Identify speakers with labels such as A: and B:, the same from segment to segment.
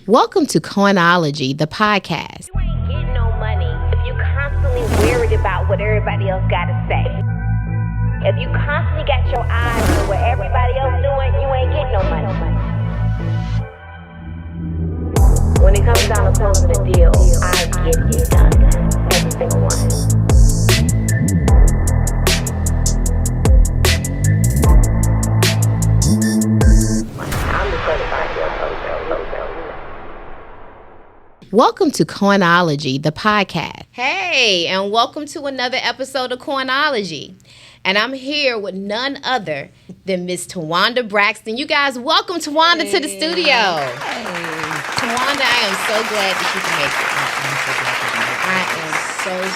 A: Welcome to Coinology, the podcast.
B: You ain't getting no money if you constantly worried about what everybody else got to say. If you constantly got your eyes on what everybody else doing, you ain't getting no money. When it comes down to closing a deal, I get it done. Every single one. I'm the certified deal closer.
A: Welcome to Coinology, the podcast. Hey, and welcome to another episode of Coinology. And I'm here with none other than Miss Towanda Braxton. You guys, welcome Towanda to the studio.
C: Hey.
A: Towanda, I am so glad that you can make it. I am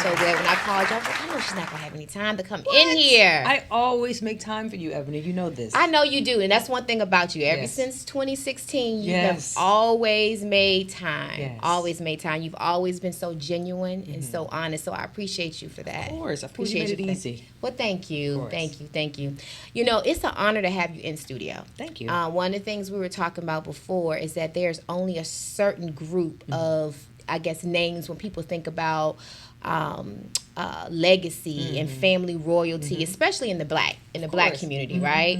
A: so glad. When I called you, I was like, I know she's not going to have any time to come in here.
C: I always make time for you, Ebony. You know this.
A: I know you do, and that's one thing about you. Ever
C: Yes.
A: since 2016, you
C: Yes.
A: have always made time.
C: Yes.
A: Always made time. You've always been so genuine and so honest, so I appreciate you for that.
C: Of course. I
A: Appreciate
C: made it
A: you for that.
C: easy.
A: Well, thank you.
C: Of course.
A: Thank you. You know, it's an honor to have you in studio.
C: Thank you.
A: One of the things we were talking about before is that there's only a certain group of, I guess, names when people think about legacy and family royalty, especially in the black
C: course.
A: community, right?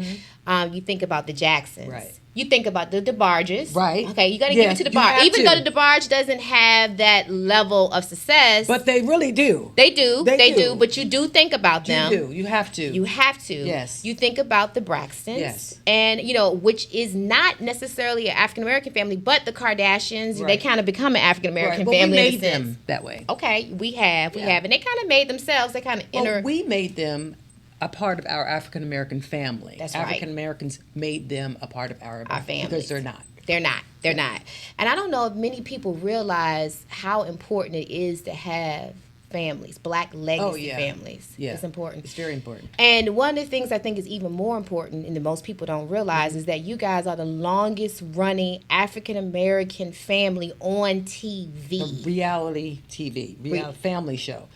A: You think about the Jacksons.
C: Right.
A: You think about the DeBarges.
C: Right.
A: Okay, you got to
C: Yeah,
A: give it to
C: you
A: DeBarge.
C: have
A: Even
C: to.
A: though the DeBarge doesn't have that level of success.
C: But they really do.
A: They do.
C: They
A: They
C: do.
A: do. But you do think about them.
C: You do. You have to.
A: You have to.
C: Yes.
A: You think about the Braxtons.
C: Yes.
A: And, you know, which is not necessarily an African-American family, but the Kardashians, they
C: Right.
A: kind of become an African-American
C: Right. But
A: family
C: we
A: in a
C: made
A: sense.
C: them that way.
A: Okay, we have.
C: Yeah.
A: And they kind of made themselves. They kind of
C: Well, we made them a part of our African American family.
A: That's right.
C: African Americans made them a part of our
A: families.
C: because they're not.
A: They're not. They're not. And I don't know if many people realize how important it is to have families, black legacy families.
C: Yeah.
A: It's important.
C: It's very important.
A: And one of the things I think is even more important, and that most people don't realize, is that you guys are the longest running African American family on TV.
C: A reality TV, family show.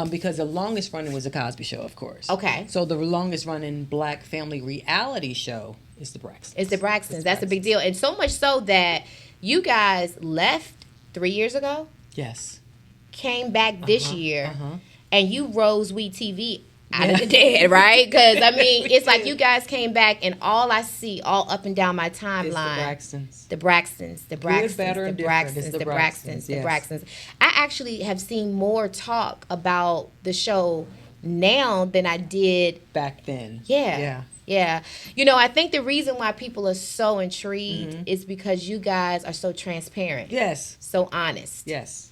C: Because the longest running was the Cosby Show, of course.
A: Okay.
C: So the longest running black family reality show is the Braxtons.
A: It's the Braxtons. That's a big deal. And so much so that you guys left 3 years ago,
C: Yes.
A: came back this year, and you rose We TV out of the dead, right? Because, I mean, it's like you guys came back, and all I see all up and down my timeline.
C: It's the Braxtons.
A: The Braxtons, the Braxtons,
C: better,
A: the
C: and different. It's
A: Braxtons,
C: the
A: the Braxtons, the
C: Braxtons,
A: Braxtons. I actually have seen more talk about the show now than I did.
C: Back then.
A: Yeah. You know, I think the reason why people are so intrigued is because you guys are so transparent.
C: Yes.
A: So honest.
C: Yes.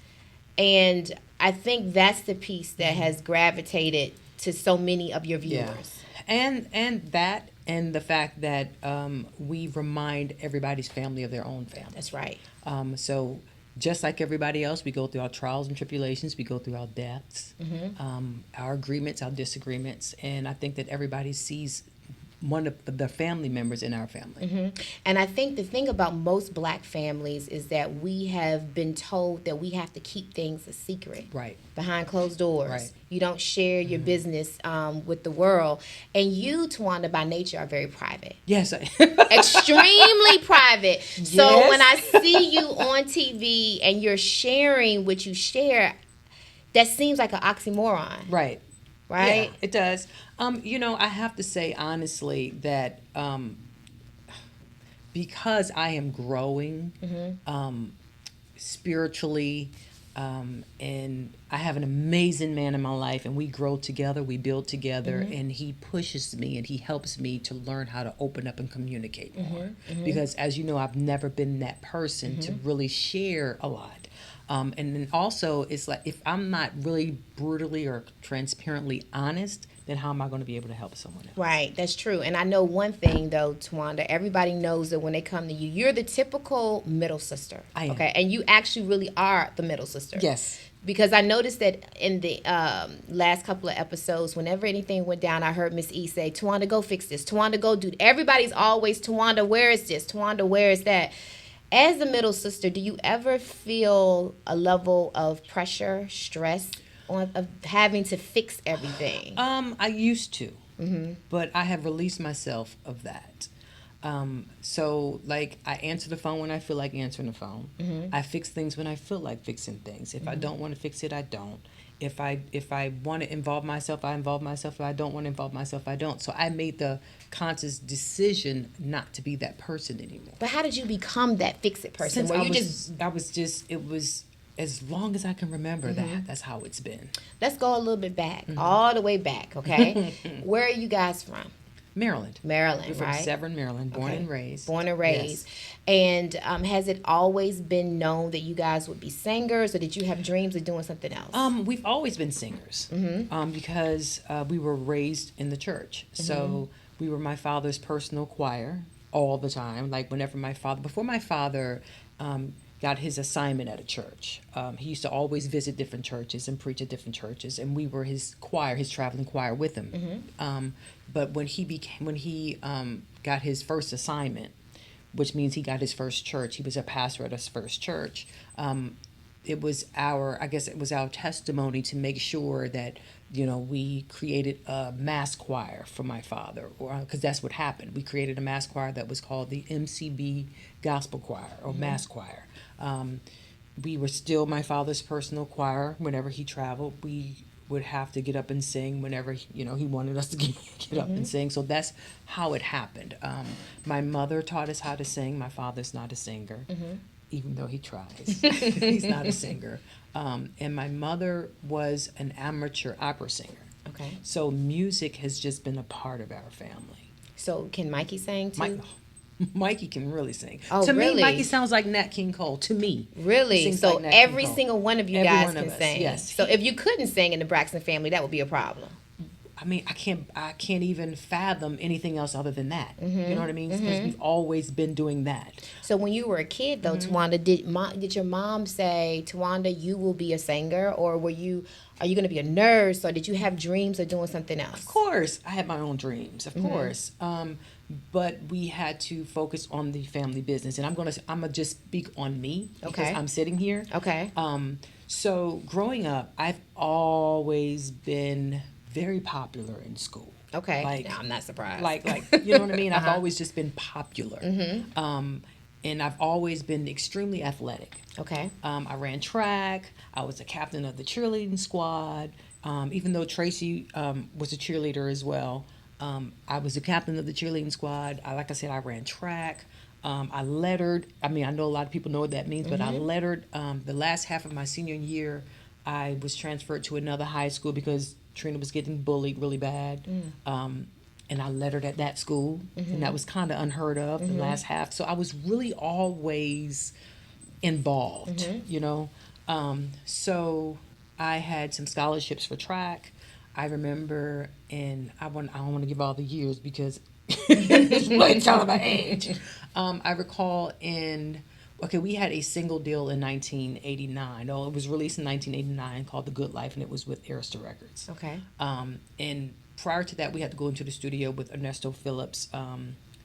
A: And I think that's the piece that has gravitated to so many of your viewers.
C: And that and the fact that we remind everybody's family of their own family.
A: That's right.
C: So just like everybody else, we go through our trials and tribulations. We go through our deaths, our agreements, our disagreements. And I think that everybody sees one of the family members in our family.
A: And I think the thing about most black families is that we have been told that we have to keep things a secret.
C: Right.
A: Behind closed doors.
C: Right.
A: You don't share your business with the world. And you, Towanda, by nature are very private.
C: Yes.
A: Extremely private. So
C: Yes.
A: when I see you on TV and you're sharing what you share, that seems like an oxymoron.
C: Right.
A: Right?
C: Yeah, it does. You know, I have to say honestly that because I am growing spiritually, and I have an amazing man in my life, and we grow together, we build together, and he pushes me and he helps me to learn how to open up and communicate more. Because as you know, I've never been that person to really share a lot. And then also, it's like if I'm not really brutally or transparently honest, then how am I going to be able to help someone else?
A: Right, that's true. And I know one thing, though, Towanda, everybody knows that when they come to you, you're the typical middle sister.
C: I am.
A: Okay, and you actually really are the middle sister.
C: Yes.
A: Because I noticed that in the last couple of episodes, whenever anything went down, I heard Miss E say, Towanda, go fix this. Towanda, go do. Everybody's always, Towanda, where is this? Towanda, where is that? As the middle sister, do you ever feel a level of pressure, stress of having to fix everything?
C: I used to, but I have released myself of that. So like I answer the phone when I feel like answering the phone. I fix things when I feel like fixing things. If I don't want to fix it, I don't. If I want to involve myself, I involve myself. If I don't want to involve myself, I don't. So I made the conscious decision not to be that person anymore.
A: But how did you become that fix-it person?
C: Since
A: Where
C: I
A: you
C: was, I was just, it was as long as I can remember that's how it's been.
A: Let's go a little bit back, all the way back, okay? Where are you guys from?
C: Maryland.
A: Maryland,
C: We're from
A: right?
C: Severn, Maryland, born
A: Okay.
C: and raised.
A: Born and raised. And has it always been known that you guys would be singers, or did you have dreams of doing something else?
C: We've always been singers because we were raised in the church. So we were my father's personal choir all the time. Like before my father got his assignment at a church, he used to always visit different churches and preach at different churches, and we were his choir, his traveling choir with him. But when he got his first assignment, which means he got his first church, he was a pastor at his first church. It was our testimony to make sure that we created a mass choir for my father, because that's what happened. We created a mass choir that was called the MCB Gospel Choir or Mass Choir. We were still my father's personal choir. Whenever he traveled, we would have to get up and sing whenever he wanted us to get up and sing. So that's how it happened. My mother taught us how to sing. My father's not a singer, even though he tries. He's not a singer. And my mother was an amateur opera singer.
A: Okay.
C: So music has just been a part of our family.
A: So can Mikey sing too?
C: Mikey can really sing.
A: Oh,
C: to
A: really?
C: me, Mikey sounds like Nat King Cole. To me,
A: Really?
C: He sings
A: So
C: like Nat
A: every
C: King Cole.
A: single one of you
C: Every
A: guys
C: one of
A: can
C: us,
A: sing.
C: yes.
A: So if you couldn't sing in the Braxton family, that would be a problem.
C: I mean, I can't even fathom anything else other than that. You know what I mean? Because we've always been doing that.
A: So when you were a kid, though, Towanda, did your mom say, Towanda, you will be a singer, or are you going to be a nurse, or did you have dreams of doing something else?
C: Of course, I had my own dreams. Of course, but we had to focus on the family business, and I'm gonna just speak on me because I'm sitting here.
A: Okay.
C: So growing up, I've always been very popular in school.
A: Okay.
C: Like,
A: no, I'm not surprised.
C: Like you know what I mean? I've always just been popular. And I've always been extremely athletic.
A: Okay.
C: I ran track. I was a captain of the cheerleading squad. Even though Tracy was a cheerleader as well, I was a captain of the cheerleading squad. Like I said, I ran track. I lettered. I mean, I know a lot of people know what that means, but I lettered. The last half of my senior year, I was transferred to another high school because Trina was getting bullied really bad. And I lettered at that school, and that was kind of unheard of the last half. So I was really always involved, So I had some scholarships for track. I remember, and I don't want to give all the years because it's really telling my age. I recall we had a single deal in 1989. Oh, it was released in 1989 called The Good Life, and it was with Arista Records.
A: Okay.
C: And prior to that, we had to go into the studio with Ernesto Phillips,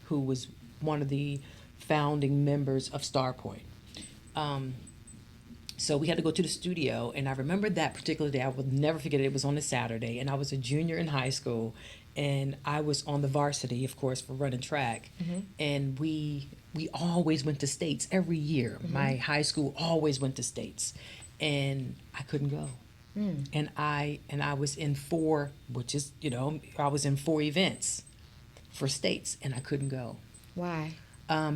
C: who was one of the founding members of Starpoint. So we had to go to the studio, and I remember that particular day. I will never forget it. It was on a Saturday, and I was a junior in high school, and I was on the varsity, of course, for running track. And we always went to states every year. My high school always went to states, and I couldn't go. And I was in four, I was in 4 events for states, and I couldn't go.
A: Why?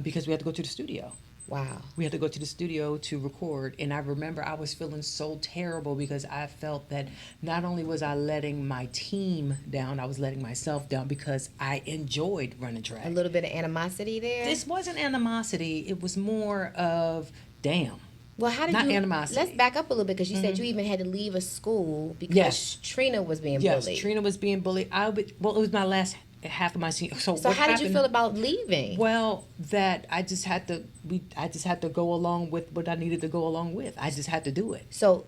C: Because we had to go to the studio.
A: Wow.
C: We had to go to the studio to record, and I remember I was feeling so terrible because I felt that not only was I letting my team down, I was letting myself down because I enjoyed running track.
A: A little bit of animosity there?
C: This wasn't animosity. It was more of, damn.
A: Well, how did
C: Not
A: you?
C: animosity.
A: Let's back up a little bit because you said you even had to leave a school because
C: Yes.
A: Trina was being
C: Yes,
A: bullied.
C: Trina was being bullied. It was my last half of my senior. So
A: So
C: what
A: how did you
C: happened-
A: feel about leaving?
C: Well, that I just had to go along with what I needed to go along with. I just had to do it.
A: So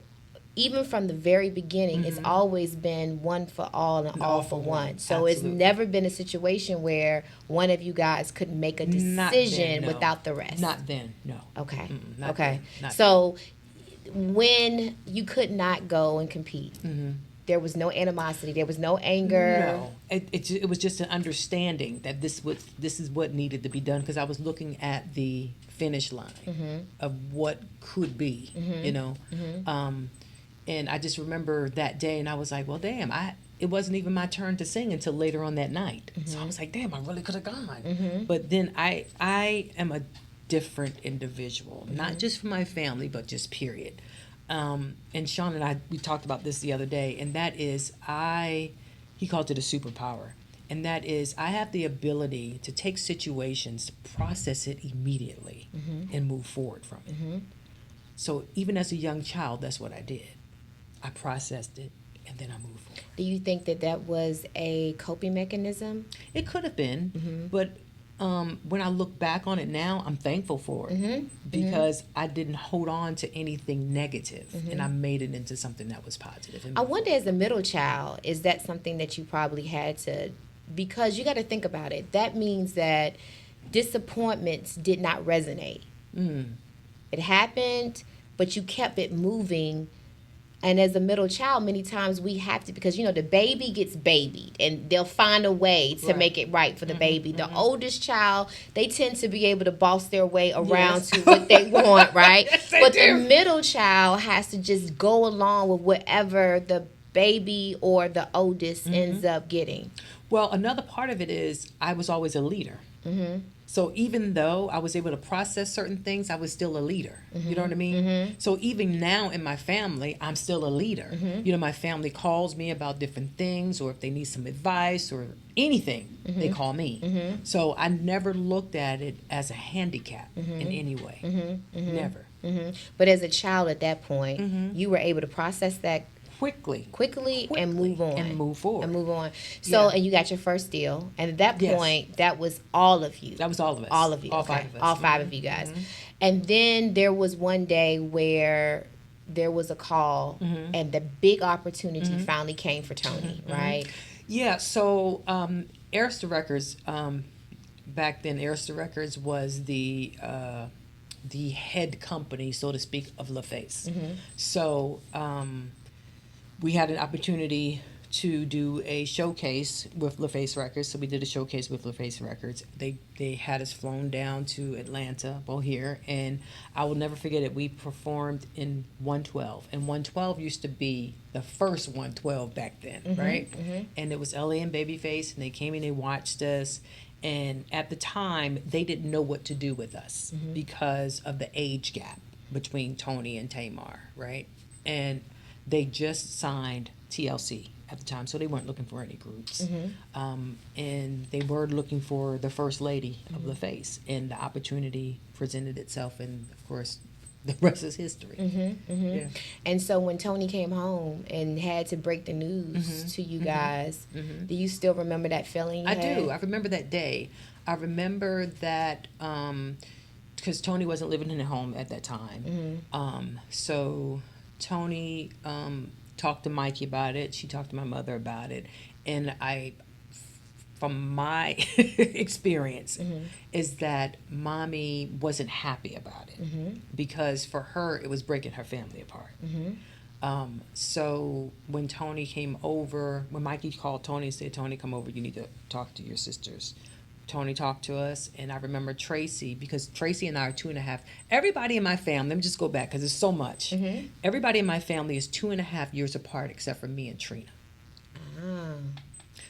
A: even from the very beginning, it's always been one for all and all for one. So it's
C: Absolutely.
A: never been a situation where one of you guys could make a decision
C: Not then, no.
A: without the rest.
C: Not then, no.
A: Okay.
C: Not
A: Okay.
C: then, not
A: So when you could not go and compete, There was no animosity. There was no anger.
C: No, it was just an understanding that this is what needed to be done, because I was looking at the finish line of what could be, you know. And I just remember that day, and I was like, well, damn, it wasn't even my turn to sing until later on that night. So I was like, damn, I really could have gone. But then I am a different individual, not just for my family, but just period. And Sean and I, we talked about this the other day, and that is he called it a superpower. And that is, I have the ability to take situations, process it immediately, and move forward from it. So even as a young child, that's what I did. I processed it, and then I moved forward.
A: Do you think that was a coping mechanism?
C: It could have been, but when I look back on it now, I'm thankful for it, because I didn't hold on to anything negative, and I made it into something that was positive.
A: I wonder, as a middle child, is that something that you probably had to, because you got to think about it. That means that disappointments did not resonate. It happened, but you kept it moving. And as a middle child, many times we have to, because, the baby gets babied and they'll find a way to make it right for the baby. The oldest child, they tend to be able to boss their way around to what they want, right?
C: Yes,
A: but the middle child has to just go along with whatever the baby or the oldest ends up getting.
C: Well, another part of it is I was always a leader. So even though I was able to process certain things, I was still a leader. You know what I mean? So even now in my family, I'm still a leader. My family calls me about different things, or if they need some advice or anything, they call me. So I never looked at it as a handicap in any way. Never.
A: But as a child at that point, you were able to process that quickly and move on.
C: And move forward.
A: So, and you got your first deal. And at that point, that was all of you.
C: That was all of us.
A: All of you.
C: All five of us.
A: All five of you guys. And then there was one day where there was a call and the big opportunity finally came for Tony, right?
C: Yeah. So Arista Records, back then, Arista Records was the head company, so to speak, of LaFace. So we had an opportunity to do a showcase with LaFace Records. So we did a showcase with LaFace Records. They had us flown down to Atlanta, here, and I will never forget it. We performed in 112, and 112 used to be the first 112 back then, right? And it was LA and Babyface, and they came in, they watched us, and at the time, they didn't know what to do with us because of the age gap between Tony and Tamar, right? And they just signed TLC at the time, so they weren't looking for any groups. And they were looking for the first lady of LaFace, and the opportunity presented itself, and of course, the rest is history. Yeah.
A: And so when Tony came home and had to break the news to you guys, do you still remember that feeling you had?
C: do. I remember that day. I remember that because Tony wasn't living in a home at that time. So Tony talked to Mikey about it. She talked to my mother about it. And from my experience, is that Mommy wasn't happy about it because for her, it was breaking her family apart. So when Tony came over, when Mikey called Tony and said, Tony, come over, you need to talk to your sisters. Tony talked to us, and I remember Tracy, because Tracy and I are 2.5. Everybody in my family, let me just go back because there's so much. Everybody in my family is 2.5 years apart except for me and Trina.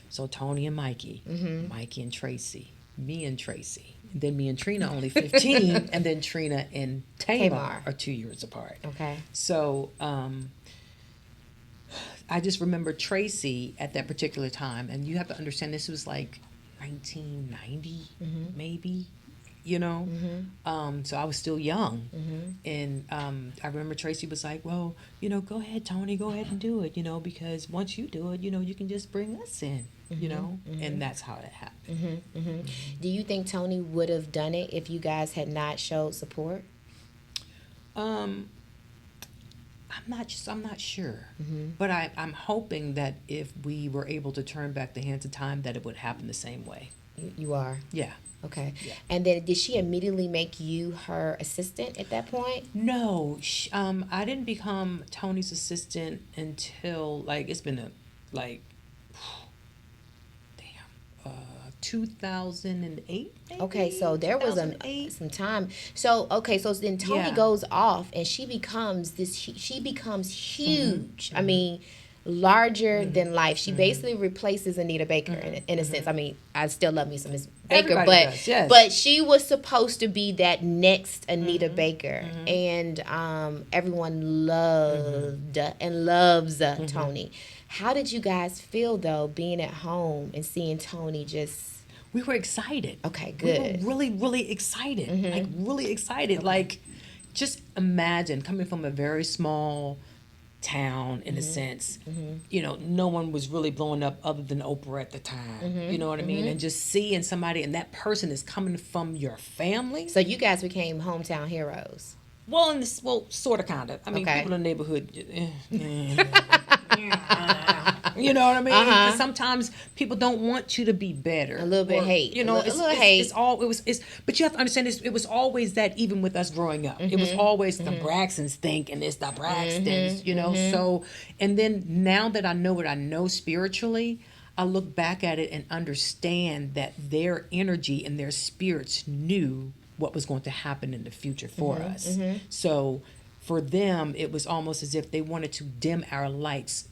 C: So Tony and Mikey, Mikey and Tracy, me and Tracy. And then me and Trina only 15, and then Trina and Tamar are 2 years apart.
A: Okay.
C: So I just remember Tracy at that particular time, and you have to understand this was like 1990, maybe, so I was still young. And I remember Tracy was like, well, go ahead, Tony, go ahead and do it, because once you do it, you can just bring us in, and that's how that happened.
A: Do you think Tony would have done it if you guys had not showed support? I'm not sure, but I'm hoping that if we were able to turn back the hands of time, that it would happen the same way. You are?
C: Yeah.
A: Okay.
C: Yeah.
A: And then did she immediately make you her assistant at that point?
C: No, I didn't become Tony's assistant until like it's been a like 2008 maybe.
A: Okay, so there was
C: 2008.
A: some time. So okay, so then Tony
C: Yeah.
A: goes off, and she becomes she becomes
C: Mm-hmm.
A: huge. I mean, larger than life. She basically replaces Anita Baker in a sense. I mean, I still love me some Miss Baker,
C: Everybody
A: but
C: does, yes.
A: but she was supposed to be that next Anita Baker, and everyone loved and loves Tony. How did you guys feel though, being at home and seeing Tony just?
C: We were excited.
A: Okay,
C: We
A: good.
C: were really, really excited. Like really excited. Like just imagine coming from a very small town in a sense. You know, no one was really blowing up other than Oprah at the time. You know what I mean? And just seeing somebody and that person is coming from your family.
A: So you guys became hometown heroes.
C: Well, sort of, kind of. I mean,
A: Okay.
C: people in the neighborhood. You know what I mean? 'Cause sometimes people don't want you to be better.
A: A little bit hate.
C: You know,
A: A little hate.
C: It's all. But you have to understand, it was always that. Even with us growing up, it was always the Braxtons think, and it's the Braxtons. You know, so and then now that I know what I know spiritually, I look back at it and understand that their energy and their spirits knew what was going to happen in the future for us. So for them, it was almost as if they wanted to dim our lights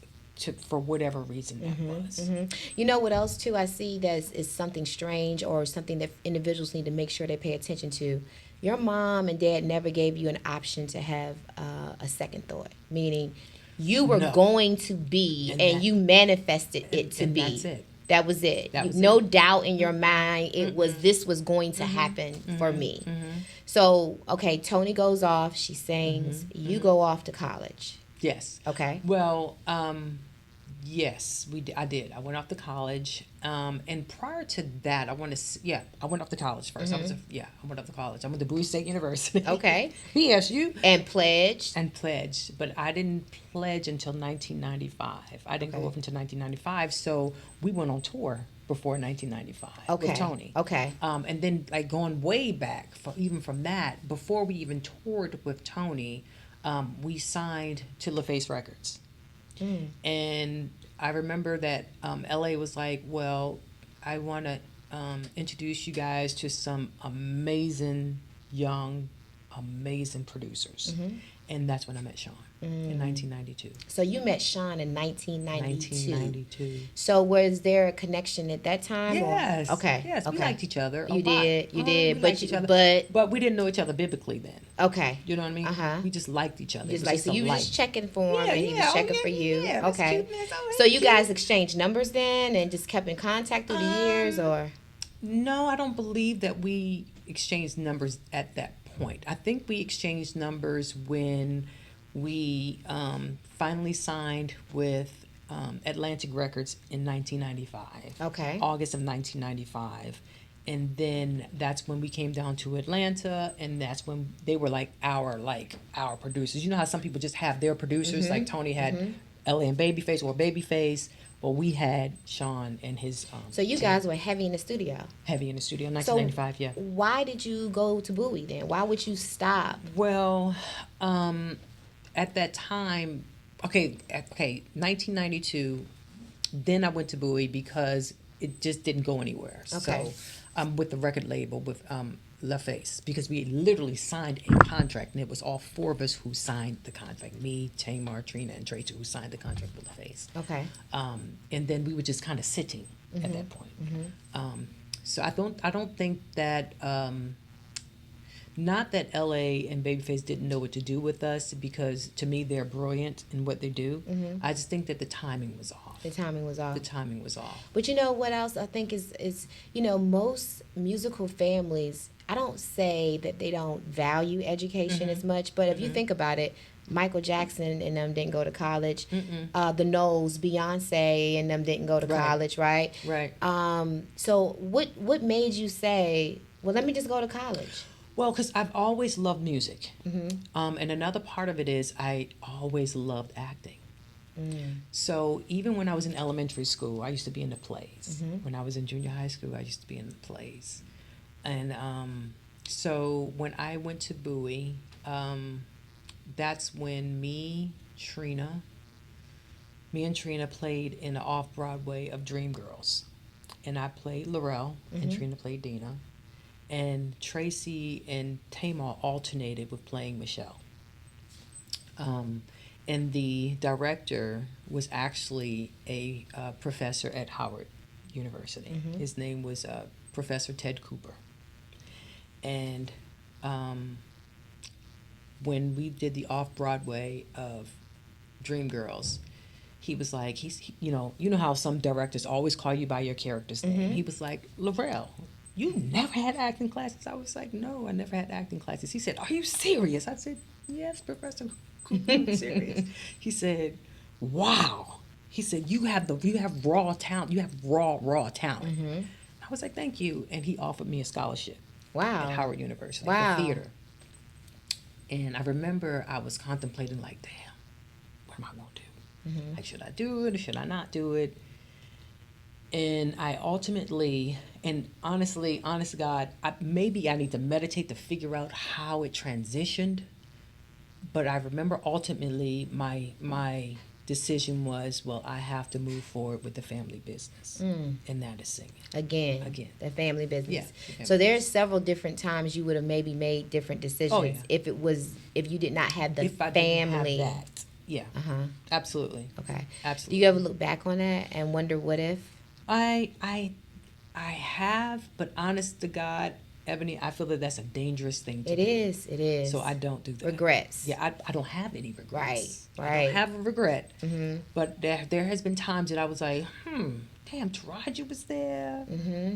C: for whatever reason that was.
A: You know what else too I see that is something strange or something that individuals need to make sure they pay attention to. Your mom and dad never gave you an option to have a second thought, meaning you were
C: No.
A: going to be and you manifested it to
C: and
A: be.
C: that's it.
A: That was it.
C: That was
A: No
C: it.
A: doubt in your mind. It was this was going to happen for me. So okay, Tony goes off. She sings. You go off to college.
C: Yes.
A: Okay.
C: Well, yes, I did. I went off to college, and prior to that, I went off to college 1st I went off to college. I went to Bowie State University.
A: Okay.
C: BSU.
A: And pledged.
C: And pledged, but I didn't pledge until 1995. I didn't go off until 1995, so we went on tour before 1995 with Tony.
A: Okay.
C: And then like going way back, even from that, before we even toured with Tony, we signed to LaFace Records. And I remember that LA was like, well, I want to introduce you guys to some amazing producers. And that's when I met Sean in 1992.
A: So you met Sean in 1992.
C: 1992.
A: So was there a connection at that time?
C: Yes.
A: Or? Okay.
C: Yes, we liked each other.
A: You did.
C: We
A: But
C: liked each other. But we didn't know each other biblically then.
A: Okay.
C: You know what I mean?
A: Uh-huh.
C: We just liked each other.
A: Just
C: It was
A: like so
C: a
A: you were
C: like.
A: just checking for him
C: Yeah,
A: and he was
C: yeah,
A: checking
C: oh,
A: for
C: yeah,
A: you.
C: yeah, that's
A: Okay.
C: cuteness. Oh,
A: So you
C: cute.
A: guys exchanged numbers then and just kept in contact through the years or?
C: No, I don't believe that we exchanged numbers at that point. I think we exchanged numbers when we finally signed with Atlantic Records in 1995.
A: Okay.
C: August of 1995. And then that's when we came down to Atlanta, and that's when they were like our producers. You know how some people just have their producers, like Tony had LA and Babyface or Babyface. Well, we had Sean and his.
A: So you guys were heavy in the studio.
C: Heavy in the studio, 1995. Yeah.
A: Why did you go to Bowie then? Why would you stop?
C: Well, at that time, 1992. Then I went to Bowie because it just didn't go anywhere.
A: Okay.
C: So, with the record label with LaFace, because we literally signed a contract, and it was all four of us who signed the contract. Me, Tamar, Trina, and Tracy, who signed the contract with LaFace.
A: Okay.
C: And then we were just kind of sitting at that point. So I don't think that. Not that LA and Babyface didn't know what to do with us, because to me they're brilliant in what they do. I just think that the timing was off.
A: The timing was off.
C: The timing was off.
A: But you know what else I think is most musical families, I don't say that they don't value education as much, but if you think about it, Michael Jackson and them didn't go to college. The Knowles, Beyonce and them didn't go to college, right?
C: Right.
A: So what made you say, well, let me just go to college?
C: Well, because I've always loved music. And another part of it is I always loved acting. So even when I was in elementary school, I used to be in the plays. When I was in junior high school, I used to be in the plays. And so when I went to Bowie, that's when me and Trina played in the off Broadway of Dreamgirls, and I played Laurel, and Trina played Dina, and Tracy and Tamar alternated with playing Michelle. And the director was actually a professor at Howard University. His name was Professor Ted Cooper. And when we did the off Broadway of Dreamgirls, he was like, you know how some directors always call you by your character's name. He was like, Laurel, you never had acting classes? I was like, no, I never had acting classes. He said, are you serious? I said, yes, Professor Cooper, I'm serious. He said, wow. He said, you have raw talent. You have raw talent. I was like, thank you. And he offered me a scholarship
A: Wow.
C: at Howard University
A: Wow.
C: for theater. And I remember I was contemplating, like, damn, what am I going to do? Like, should I do it or should I not do it? And I ultimately, and honestly, honest to God, maybe I need to meditate to figure out how it transitioned. But I remember ultimately my decision was, well, I have to move forward with the family business, and that is singing.
A: Again, the family business.
C: Yeah, the family
A: so there's several different times you would have maybe made different decisions
C: Oh, yeah.
A: if you did not have the
C: If I
A: family.
C: didn't have that, yeah, absolutely,
A: Okay.
C: absolutely.
A: Do you ever look back on that and wonder what if?
C: I have, but honest to God, Ebony, I feel that that's a dangerous thing to
A: It
C: do.
A: It is.
C: So I don't do that.
A: Regrets.
C: Yeah, I don't have any regrets.
A: Right.
C: I don't have a regret. But there has been times that I was like, damn, Taraji was there.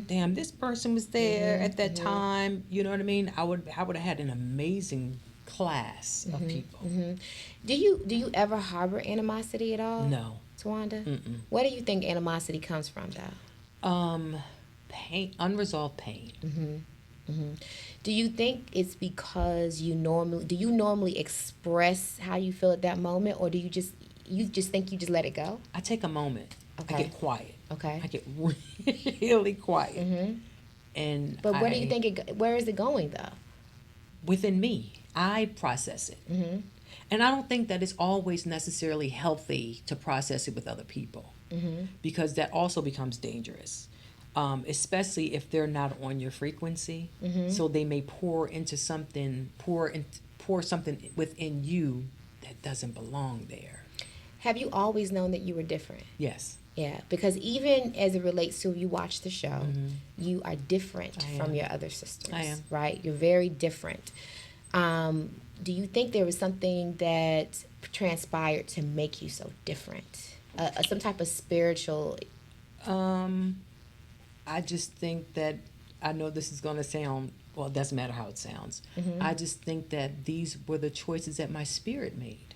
C: Damn, this person was there at that time. You know what I mean? I would have had an amazing class of people.
A: Do you ever harbor animosity at all?
C: No.
A: Towanda? Where do you think animosity comes from, though?
C: Pain, unresolved pain.
A: Do you think it's because you normally express how you feel at that moment, or do you just think you just let it go?
C: I take a moment.
A: Okay.
C: I get quiet.
A: Okay.
C: I get really quiet. And
A: But where do you think where is it going, though?
C: Within me, I process it. And I don't think that it's always necessarily healthy to process it with other people, because that also becomes dangerous, especially if they're not on your frequency. So they may pour something within you that doesn't belong there.
A: Have you always known that you were different?
C: Yes.
A: Yeah, because even as it relates to you watch the show, you are different from your other sisters.
C: I am.
A: Right? You're very different. Do you think there was something that transpired to make you so different? Some type of spiritual...
C: I just think that, I know this is going to sound, well, it doesn't matter how it sounds. I just think that these were the choices that my spirit made,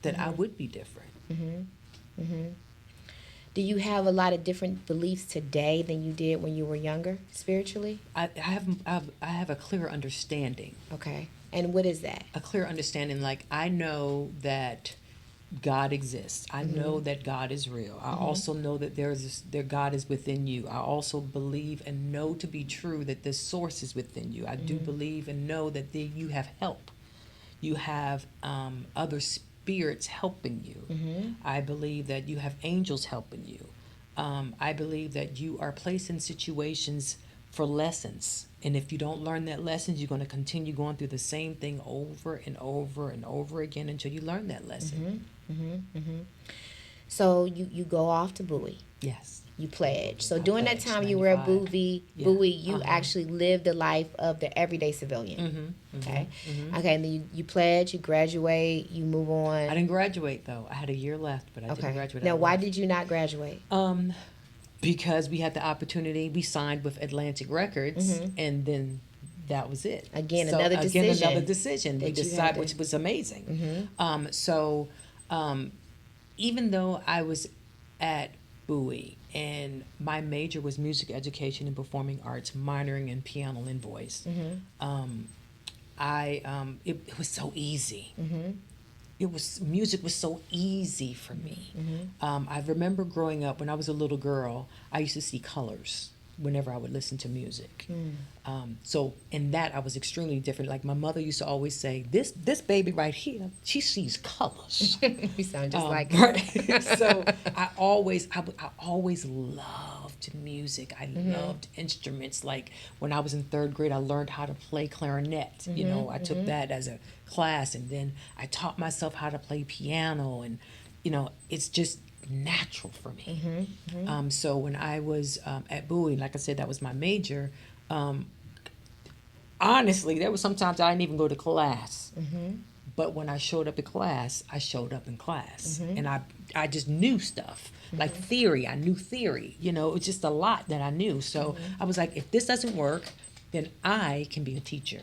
C: that I would be different.
A: Do you have a lot of different beliefs today than you did when you were younger, spiritually?
C: I have a clear understanding.
A: Okay. And what is that?
C: A clear understanding, like, I know that God exists. I know that God is real. I also know that God is within you. I also believe and know to be true that the source is within you. I do believe and know that you have help. You have other spirits helping you. I believe that you have angels helping you. I believe that you are placed in situations for lessons. And if you don't learn that lesson, you're going to continue going through the same thing over and over and over again until you learn that lesson.
A: So you go off to Bowie.
C: Yes.
A: You pledge. So during that
C: pledged,
A: time you were at
C: 95.
A: Bowie, you actually lived the life of the everyday civilian. Okay. Okay, and then you pledge, you graduate, you move on.
C: I didn't graduate, though. I had a year left, but I didn't graduate.
A: Now, why did you not graduate?
C: Because we had the opportunity. We signed with Atlantic Records, and then that was it.
A: Again, another decision
C: We decided, which was amazing. Even though I was at Bowie and my major was music education and performing arts, minoring in piano and voice, it was so easy. Music was so easy for me. I remember growing up when I was a little girl, I used to see colors. whenever I would listen to music. So in that I was extremely different. Like my mother used to always say, this baby right here, she sees colors.
A: You sound just like
C: right. So I always loved music. I loved instruments. Like when I was in third grade, I learned how to play clarinet. You know, I took that as a class, and then I taught myself how to play piano, and you know, it's just natural for me. So when I was at Bowie, like I said, that was my major. Honestly, there was sometimes I didn't even go to class. But when I showed up in class, I showed up in class. And I just knew stuff. Like theory, I knew theory. You know, it was just a lot that I knew. So I was like, if this doesn't work, then I can be a teacher.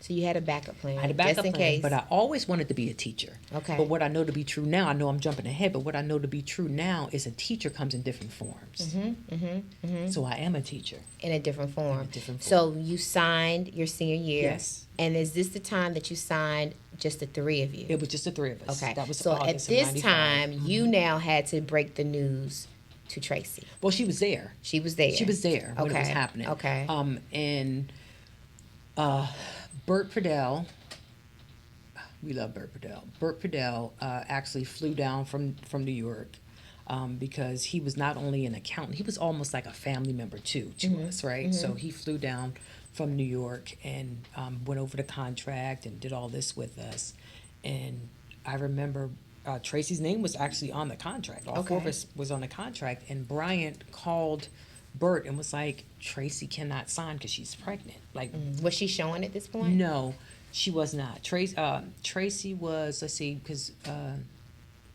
A: So you had a backup plan.
C: I had a backup
A: just in
C: plan,
A: case.
C: but I always wanted to be a teacher.
A: Okay.
C: But what I know to be true now, I know I'm jumping ahead, but what I know to be true now is a teacher comes in different forms. So I am a teacher.
A: In a different form.
C: In a different
A: So you signed your senior year.
C: Yes.
A: And is this the time that you signed just the three of you?
C: It was just the three of us.
A: Okay.
C: That was
A: so
C: August
A: at this
C: of 95.
A: time, you now had to break the news to Tracy.
C: Well, she was there.
A: She was there.
C: She was there when it was
A: Okay.
C: happening.
A: Okay.
C: And Bert Purdell, we love Bert Purdell. Bert Purdell actually flew down from New York because he was not only an accountant, he was almost like a family member too to us, right? So he flew down from New York and went over the contract and did all this with us. And I remember Tracy's name was actually on the contract. All four of us was on the contract. And Bryant called Bert and was like, Tracy cannot sign because she's pregnant. Like,
A: Was she showing at this point?
C: no, she was not. Tracy was, let's see, because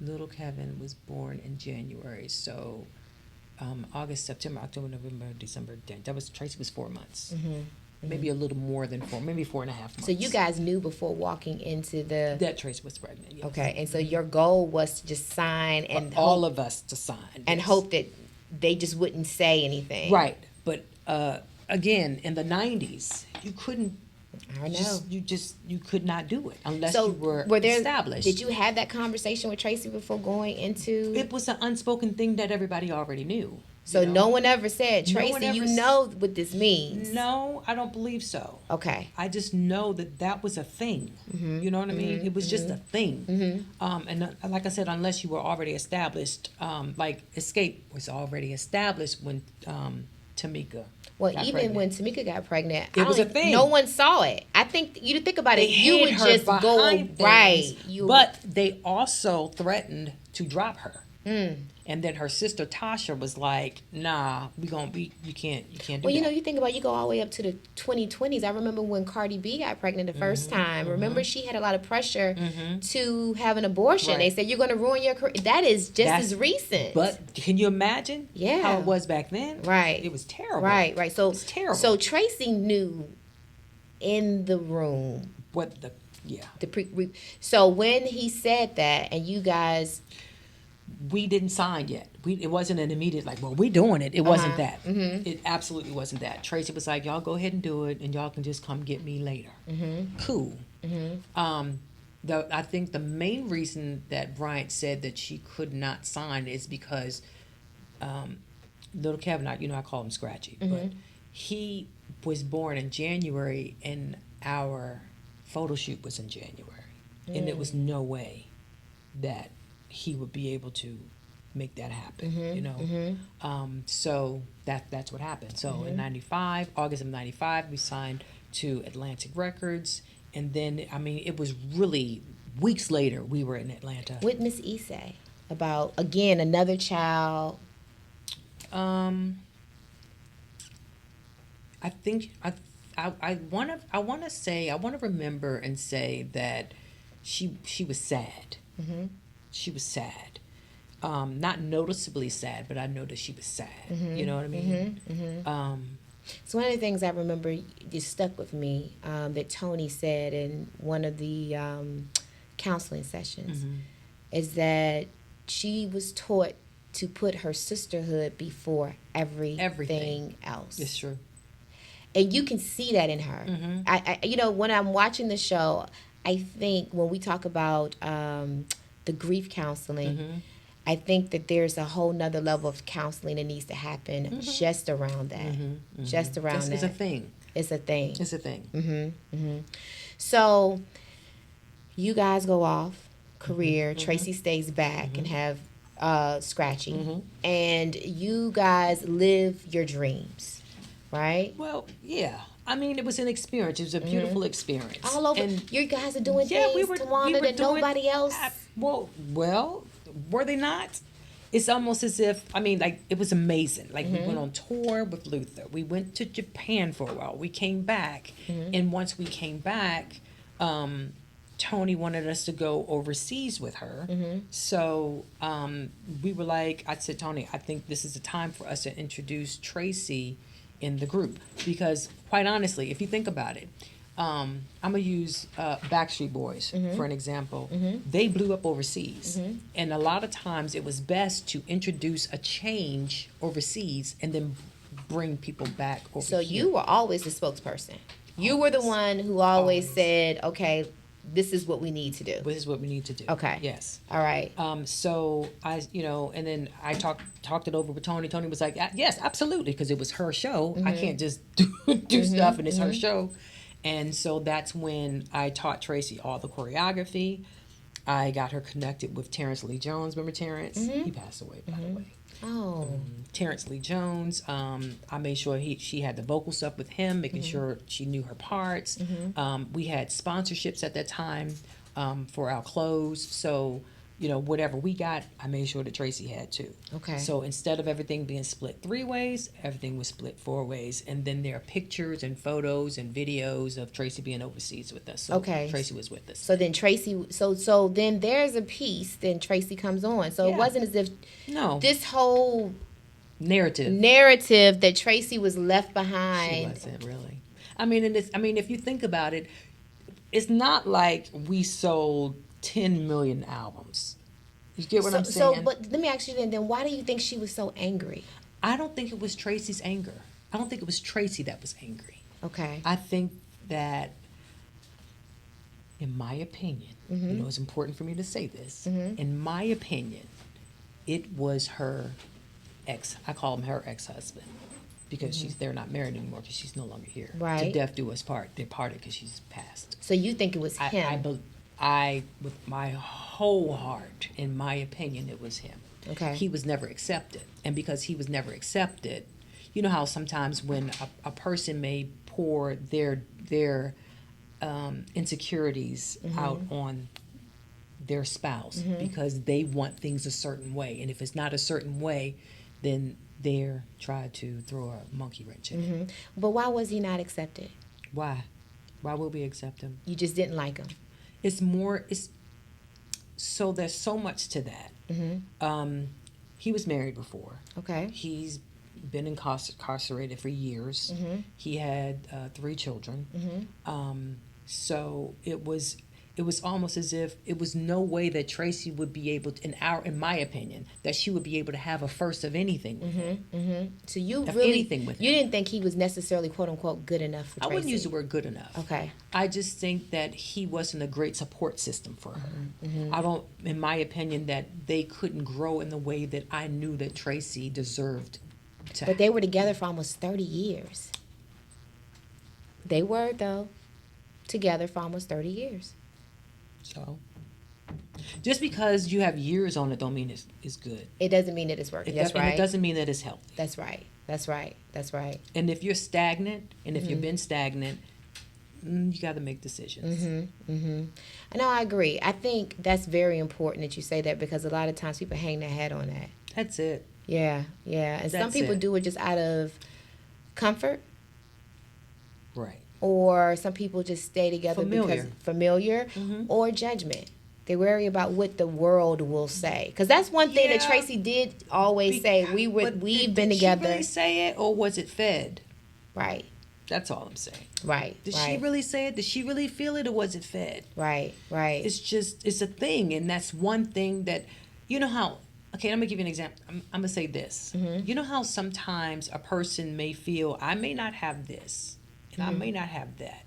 C: little Kevin was born in January. So August, September, October, November, December, Tracy was 4 months. Maybe a little more than 4, maybe 4.5 months.
A: So you guys knew before walking into the...
C: That Tracy was pregnant, yes.
A: Okay, and so your goal was to just sign and
C: all of us to sign.
A: and
C: yes.
A: hope that they just wouldn't say anything.
C: Right, but again, in the 90s, you couldn't.
A: I know.
C: You could not do it unless
A: So
C: you were
A: there,
C: established.
A: Did you have that conversation with Tracy before going into?
C: It was an unspoken thing that everybody already knew.
A: So
C: you know?
A: no one ever said,
C: No
A: Tracy,
C: one ever
A: you know what this means.
C: No, I don't believe so.
A: Okay.
C: I just know that was a thing. You know what I mean? It was just a thing. And like I said, unless you were already established, like Escape was already established when Tamika.
A: Well,
C: got
A: even
C: pregnant.
A: when Tamika got pregnant,
C: It was a thing.
A: No one saw it. I think you think about it,
C: They
A: you
C: hid
A: would
C: her
A: just go
C: behind
A: right.
C: things, but they also threatened to drop her. And then her sister Tasha was like, "Nah, you can't do
A: Well, you
C: that."
A: know, you think about you go all the way up to the 2020s. I remember when Cardi B got pregnant the first time. Remember, she had a lot of pressure to have an abortion.
C: Right.
A: They said you're going to ruin your career. That is just
C: That's-
A: as recent.
C: But can you imagine
A: Yeah.
C: how it was back then?
A: Right.
C: It was terrible.
A: right. So
C: It's terrible.
A: So Tracy knew in the room
C: What the yeah.
A: So when he said that, and you guys.
C: We didn't sign yet. It wasn't an immediate like, well, we're doing it. It wasn't that. It absolutely wasn't that. Tracy was like, y'all go ahead and do it, and y'all can just come get me later. Cool. I think the main reason that Bryant said that she could not sign is because little Kevin, I call him Scratchy, but he was born in January, and our photo shoot was in January, and there was no way that he would be able to make that happen, so that's what happened. So in August of 95, we signed to Atlantic Records, and then, it was really weeks later we were in Atlanta.
A: With Miss Issei about, again, another child.
C: I think I want to remember and say that she was sad. She was sad. Not noticeably sad, but I know that she was sad. You know what I mean?
A: So one of the things I remember just stuck with me that Tony said in one of the counseling sessions is that she was taught to put her sisterhood before everything else.
C: It's true.
A: And you can see that in her. I when I'm watching the show, I think when we talk about the grief counseling, I think that there's a whole nother level of counseling that needs to happen just around that. Just around that.
C: It's a thing.
A: It's a thing.
C: It's a thing.
A: So you guys go off career. Tracy stays back and have Scratchy, and you guys live your dreams, right?
C: Well, yeah. I mean, it was an experience. It was a beautiful experience.
A: All over.
C: And
A: You guys are doing
C: yeah,
A: things, Towanda, that
C: doing-
A: nobody else.
C: Well, were they not? It's almost as if, I mean, like, it was amazing. Like, we went on tour with Luther. We went to Japan for a while. We came back. And once we came back, Tony wanted us to go overseas with her. So we were like, I said, Tony, I think this is the time for us to introduce Tracy in the group. Because, quite honestly, if you think about it, I'm going to use Backstreet Boys for an example. They blew up overseas. And a lot of times it was best to introduce a change overseas and then bring people back over
A: So
C: here.
A: you were always the spokesperson. You were the one who always said, okay, this is what we need to do.
C: This is what we need to do.
A: Okay.
C: Yes.
A: All right.
C: So I, and then I talked it over with Tony. Tony was like, yes, absolutely, because it was her show. I can't just do stuff and it's her show. And so that's when I taught Tracy all the choreography. I got her connected with Terrence Lee Jones. Remember Terrence? He passed away, by the way.
A: Oh.
C: Terrence Lee Jones. I made sure she had the vocal stuff with him, making sure she knew her parts. We had sponsorships at that time for our clothes. So, whatever we got, I made sure that Tracy had too.
A: Okay.
C: So instead of everything being split 3 ways, everything was split 4 ways. And then there are pictures and photos and videos of Tracy being overseas with us. So
A: Okay.
C: Tracy was with us.
A: So then Tracy, so then there's a piece, then Tracy comes on. So it
C: Yeah.
A: wasn't as if
C: No.
A: this whole
C: narrative.
A: that Tracy was left
C: She
A: behind.
C: wasn't really. I mean, if you think about it, it's not like we sold 10 million albums. You get what I'm saying?
A: So, but let me ask you then why do you think she was so angry?
C: I don't think it was Tracy's anger. I don't think it was Tracy that was angry.
A: Okay.
C: I think that, in my opinion, it's important for me to say this. In my opinion, it was her I call him her ex-husband, because they're not married anymore because she's no longer here.
A: Right.
C: To death do us part. They're parted because she's passed.
A: So you think it was him?
C: I, with my whole heart, in my opinion, it was him.
A: Okay.
C: He was never accepted. And because he was never accepted, you know how sometimes when a person may pour their insecurities out on their spouse because they want things a certain way. And if it's not a certain way, then they're trying to throw a monkey wrench in it.
A: But why was he not accepted?
C: Why? Why would we accept him?
A: You just didn't like him.
C: So there's so much to that. He was married before.
A: Okay.
C: He's been incarcerated for years. He had 3 children. So it was almost as if it was no way that Tracy would be able to, in my opinion, that she would be able to have a first of anything with him.
A: So you
C: Of
A: really
C: anything with
A: you
C: him.
A: didn't think he was necessarily quote unquote good enough for
C: I
A: Tracy.
C: wouldn't use the word good enough.
A: Okay.
C: I just think that he wasn't a great support system for her. I don't, in my opinion, that they couldn't grow in the way that I knew that Tracy deserved to.
A: But they were together for almost 30 years. They were, though, together for almost 30 years.
C: So, just because you have years on it don't mean it's good.
A: It doesn't mean that it's working. That's
C: And
A: right.
C: it doesn't mean that it's healthy.
A: That's right. That's right. That's right.
C: And if you're stagnant, and if you've been stagnant, you got to make decisions.
A: No, I agree. I think that's very important that you say that, because a lot of times people hang their head on that.
C: That's it.
A: Yeah, yeah. And some
C: That's
A: people
C: it.
A: do it just out of comfort,
C: Right.
A: or some people just stay together because familiar or judgment. They worry about what the world will say, because that's one thing that
C: Yeah.
A: Tracy did always say. We've been together.
C: Did she really say it, or was it fed?
A: Right,
C: That's all I'm saying.
A: right,
C: Did
A: right,
C: she really say it? Did she really feel it, or was it fed?
A: right, right.
C: It's a thing, and that's one thing that, you know how, okay, I'm going to give you an example. I'm going to say this. You know how sometimes a person may feel, I may not have this, and I may not have that,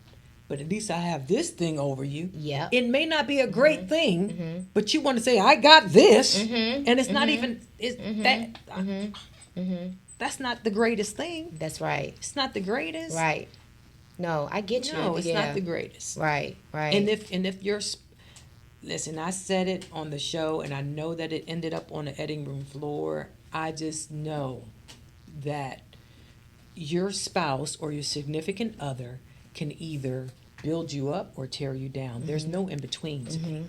C: but at least I have this thing over you.
A: Yep.
C: It may not be a great thing, but you want to say, I got this. And it's not even, that's not the greatest thing.
A: That's right.
C: It's not the greatest.
A: Right. No, I get you.
C: No, it's not the greatest.
A: Right.
C: And if you're, listen, I said it on the show, and I know that it ended up on the editing room floor. I just know that your spouse or your significant other can either build you up or tear you down. There's no in between to me.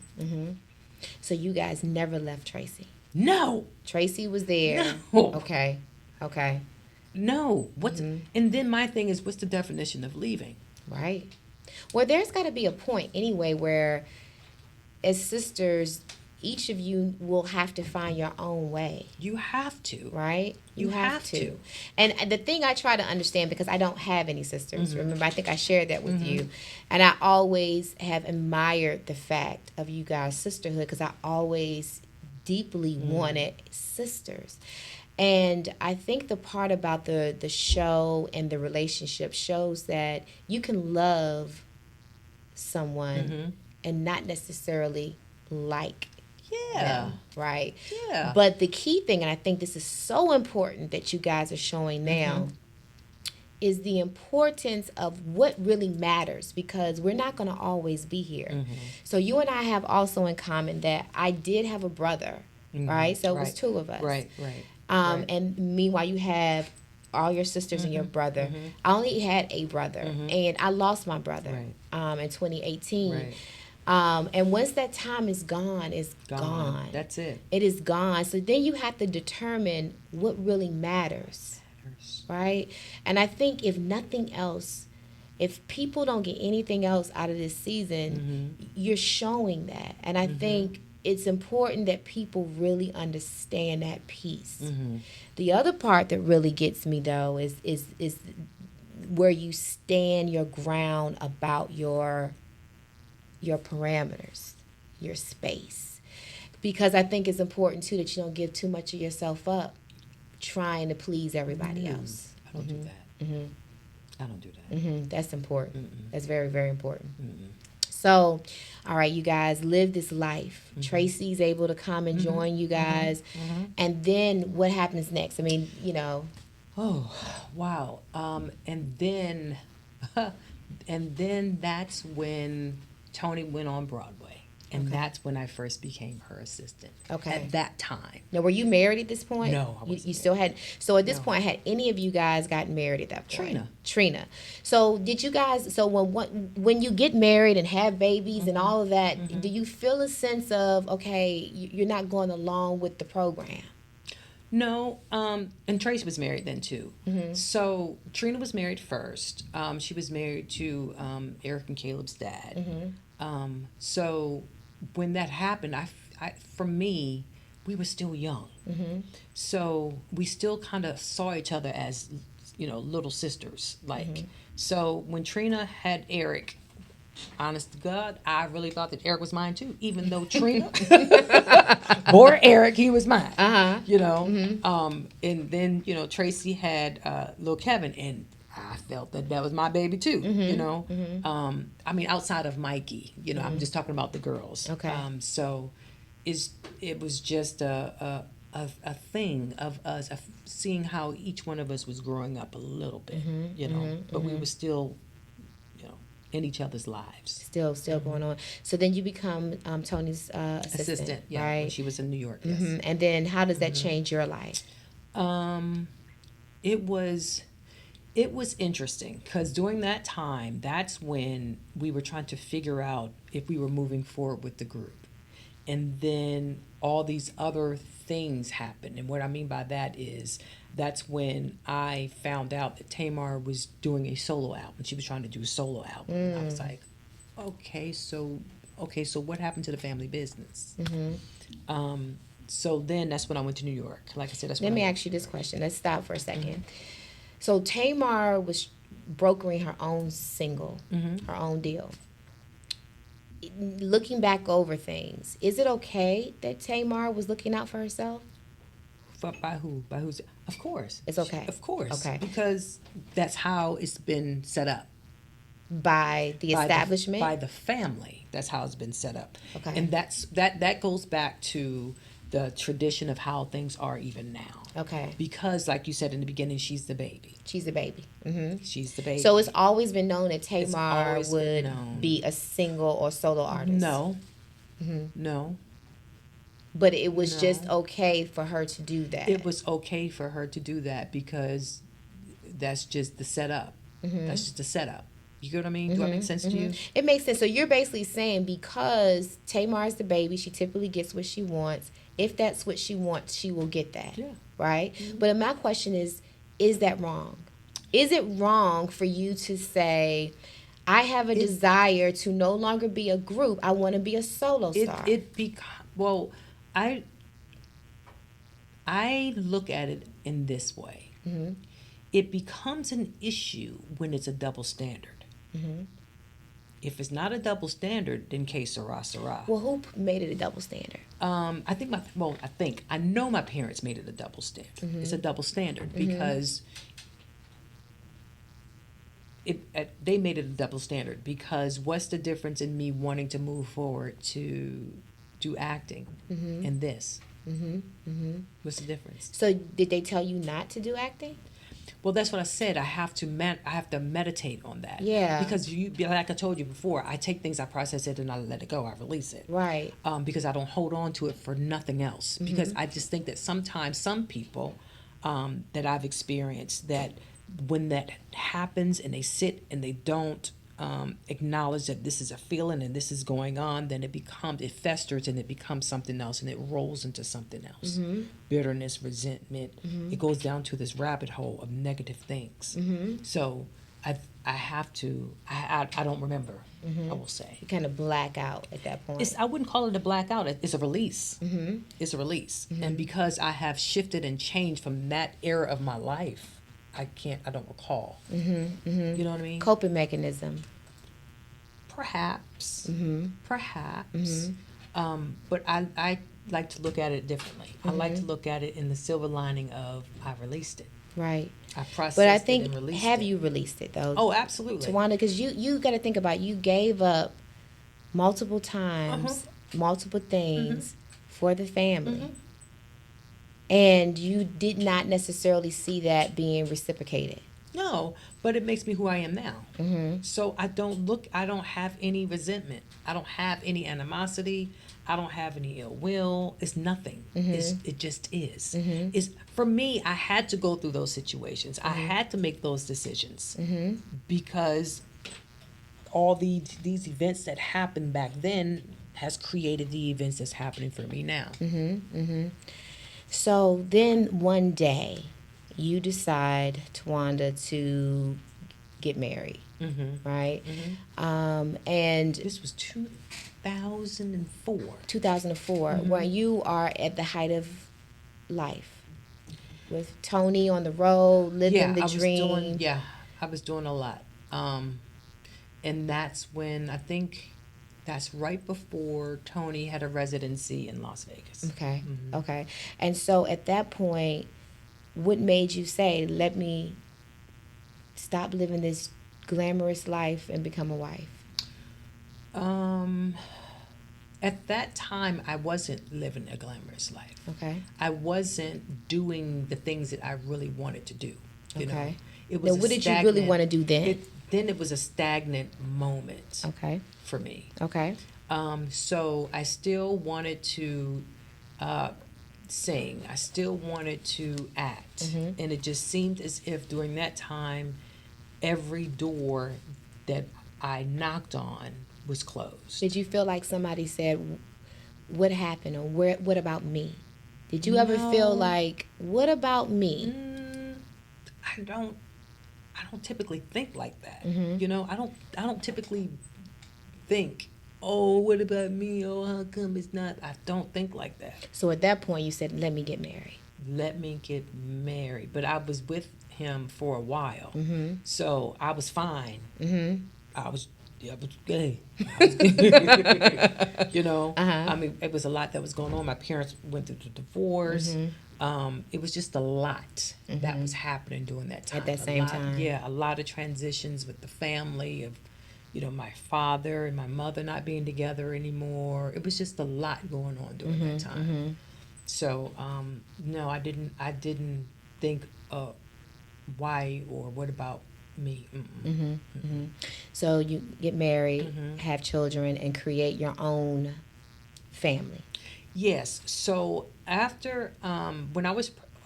A: So you guys never left Tracy?
C: No.
A: Tracy was there.
C: No.
A: Okay.
C: No. And then my thing is, what's the definition of leaving?
A: Right. Well, there's got to be a point anyway where, as sisters, each of you will have to find your own way.
C: You have to.
A: Right?
C: You have to.
A: And the thing I try to understand, because I don't have any sisters, remember, I think I shared that with you. And I always have admired the fact of you guys' sisterhood, because I always deeply wanted sisters. And I think the part about the show and the relationship shows that you can love someone and not necessarily like them, right?
C: Yeah.
A: But the key thing, and I think this is so important that you guys are showing now, is the importance of what really matters, because we're not going to always be here. So you and I have also in common that I did have a brother, right? So it was two of us.
C: Right.
A: And meanwhile, you have all your sisters and your brother. I only had a brother, and I lost my brother in 2018.
C: Right.
A: And once that time is gone, it's gone.
C: That's it.
A: It is gone. So then you have to determine what really matters, right? And I think if nothing else, if people don't get anything else out of this season, you're showing that. And I think it's important that people really understand that piece. The other part that really gets me, though, is where you stand your ground about your parameters, your space. Because I think it's important, too, that you don't give too much of yourself up trying to please everybody else.
C: I don't do that. I don't do that.
A: That's important. That's very, very important. So, all right, you guys, live this life. Tracy's able to come and join you guys. And then what happens next? I mean, you know.
C: Oh, wow. And then that's when Tony went on Broadway. And that's when I first became her assistant.
A: Okay.
C: At that time.
A: Now, were you married at this point?
C: No, I wasn't.
A: You still had. So at this point, had any of you guys gotten married at that point? Trina. So did you guys? So when you get married and have babies and all of that, do you feel a sense of, okay, you're not going along with the program?
C: No, and Trace was married then too. So Trina was married first. She was married to Eric and Caleb's dad. So when that happened, I for me, we were still young. So we still kind of saw each other as, little sisters. So when Trina had Eric, honest to God, I really thought that Eric was mine too, even though Trina bore Eric, he was mine. And then, Tracy had little Kevin, and I felt that was my baby too, I mean, outside of Mikey, I'm just talking about the girls.
A: Okay.
C: So it was just a thing of us, of seeing how each one of us was growing up a little bit, but we were still, in each other's lives. Still
A: going on. So then you become Tony's assistant,
C: yeah,
A: right?
C: When she was in New York, yes.
A: And then how does that change your life?
C: It was interesting, because during that time, that's when we were trying to figure out if we were moving forward with the group. And then all these other things happened. And what I mean by that is, that's when I found out that Tamar was doing a solo album. She was trying to do a solo album. And I was like, okay, so what happened to the family business? So then that's when I went to New York. Like I said, that's when
A: Let me ask you this question. Let's stop for a second. So Tamar was brokering her own single, her own deal. Looking back over things, is it okay that Tamar was looking out for herself?
C: By who? By who's? Of course.
A: It's okay.
C: Of course.
A: Okay.
C: Because that's how it's been set up.
A: by the establishment?
C: By the family. That's how it's been set up.
A: Okay.
C: And that goes back to the tradition of how things are even now.
A: Okay.
C: Because, like you said in the beginning, she's the baby.
A: She's a baby.
C: She's the baby.
A: So it's always been known that
C: It's
A: Tamar
C: always been
A: would
C: known.
A: be a single or solo artist.
C: No. No.
A: But it was
C: No.
A: just okay for her to do that.
C: It was okay for her to do that because that's just the setup. That's just the setup. You get what I mean? Do that make sense to you?
A: It makes sense. So you're basically saying because Tamar is the baby, she typically gets what she wants. If that's what she wants, she will get that.
C: Yeah.
A: Right? But my question is that wrong? Is it wrong for you to say, I have a desire to no longer be a group. I want to be a solo star.
C: Well, I look at it in this way. It becomes an issue when it's a double standard. If it's not a double standard, then que sera, sera.
A: Well, who made it a double standard?
C: I know my parents made it a double standard. It's a double standard because they made it a double standard because what's the difference in me wanting to move forward to do acting and this? What's the difference?
A: So did they tell you not to do acting?
C: Well, that's what I said. I have to meditate on that.
A: Yeah.
C: Because like I told you before, I take things, I process it, and I let it go. I release it.
A: Right.
C: Because I don't hold on to it for nothing else. Because I just think that sometimes some people that I've experienced that when that happens and they sit and they don't acknowledge that this is a feeling and this is going on, then it festers and it becomes something else and it rolls into something else. Bitterness, resentment, it goes down to this rabbit hole of negative things. So I don't remember, I will say.
A: You kind of black out at that point.
C: I wouldn't call it a blackout. It's a release. It's a release. And because I have shifted and changed from that era of my life, I don't recall. You know what I mean?
A: Coping mechanism.
C: Perhaps. Perhaps. But I like to look at it differently. I like to look at it in the silver lining of I released it.
A: Right.
C: I processed
A: but I
C: it
A: think,
C: and released
A: have
C: it.
A: you released it though?
C: Oh, absolutely.
A: Towanda, because you got to think about, you gave up multiple times, multiple things for the family. And you did not necessarily see that being reciprocated.
C: No, but it makes me who I am now. So I don't have any resentment. I don't have any animosity. I don't have any ill will. It's nothing. It just is. It's, for me, I had to go through those situations. I had to make those decisions because all these events that happened back then has created the events that's happening for me now.
A: So then one day, you decide, Towanda, to get married, right? And
C: This was 2004.
A: 2004, where you are at the height of life, with Tony on the road, living the dream.
C: I was doing a lot. And that's when I think that's right before Tony had a residency in Las Vegas.
A: Okay. Okay. And so at that point, what made you say, let me stop living this glamorous life and become a wife?
C: At that time, I wasn't living a glamorous life.
A: Okay.
C: I wasn't doing the things that I really wanted to do. You know? It was
A: Now, what did you really want to do then?
C: Then it was a stagnant moment
A: Okay.
C: for me.
A: Okay.
C: So I still wanted to sing. I still wanted to act. And it just seemed as if during that time, every door that I knocked on was closed.
A: Did you feel like somebody said, what happened, or what about me? Did you ever feel like, what about me?
C: I don't typically think like that. You know, I don't typically think, oh, what about me? Oh, how come it's not? I don't think like that.
A: So at that point, you said, let me get married.
C: Let me get married. But I was with him for a while. So I was fine. I was gay. You know, I mean, it was a lot that was going on. My parents went through the divorce. It was just a lot that was happening during that time.
A: At that same time.
C: Yeah, a lot of transitions with the family of my father and my mother not being together anymore. It was just a lot going on during that time. So no, I didn't think why or what about me.
A: So you get married, have children, and create your own family.
C: Yes. So after I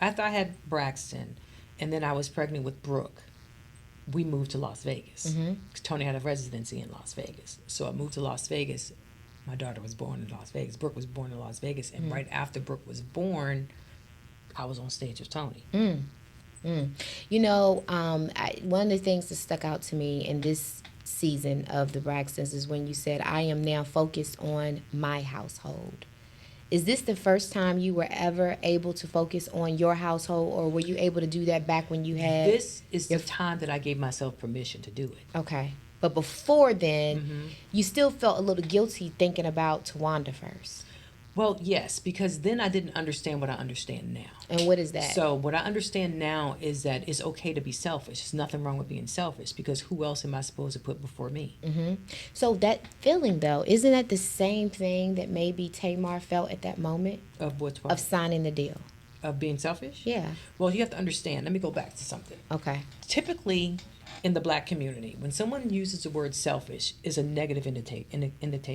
C: had Braxton, and then I was pregnant with Brooke, we moved to Las Vegas. Tony had a residency in Las Vegas, so I moved to Las Vegas. My daughter was born in Las Vegas. Brooke was born in Las Vegas, and right after Brooke was born, I was on stage with Tony.
A: One of the things that stuck out to me in this season of the Braxtons is when you said, I am now focused on my household. Is this the first time you were ever able to focus on your household, or were you able to do that back when you had...
C: This is the time that I gave myself permission to do it.
A: Okay. But before then, you still felt a little guilty thinking about Towanda first.
C: Well, yes, because then I didn't understand what I understand now.
A: And what is that?
C: So what I understand now is that it's okay to be selfish. There's nothing wrong with being selfish, because who else am I supposed to put before me?
A: So that feeling, though, isn't that the same thing that maybe Tamar felt at that moment?
C: Of what?
A: Of signing the deal.
C: Of being selfish?
A: Yeah.
C: Well, you have to understand. Let me go back to something.
A: Okay.
C: Typically, in the black community, when someone uses the word selfish, is a negative intonation.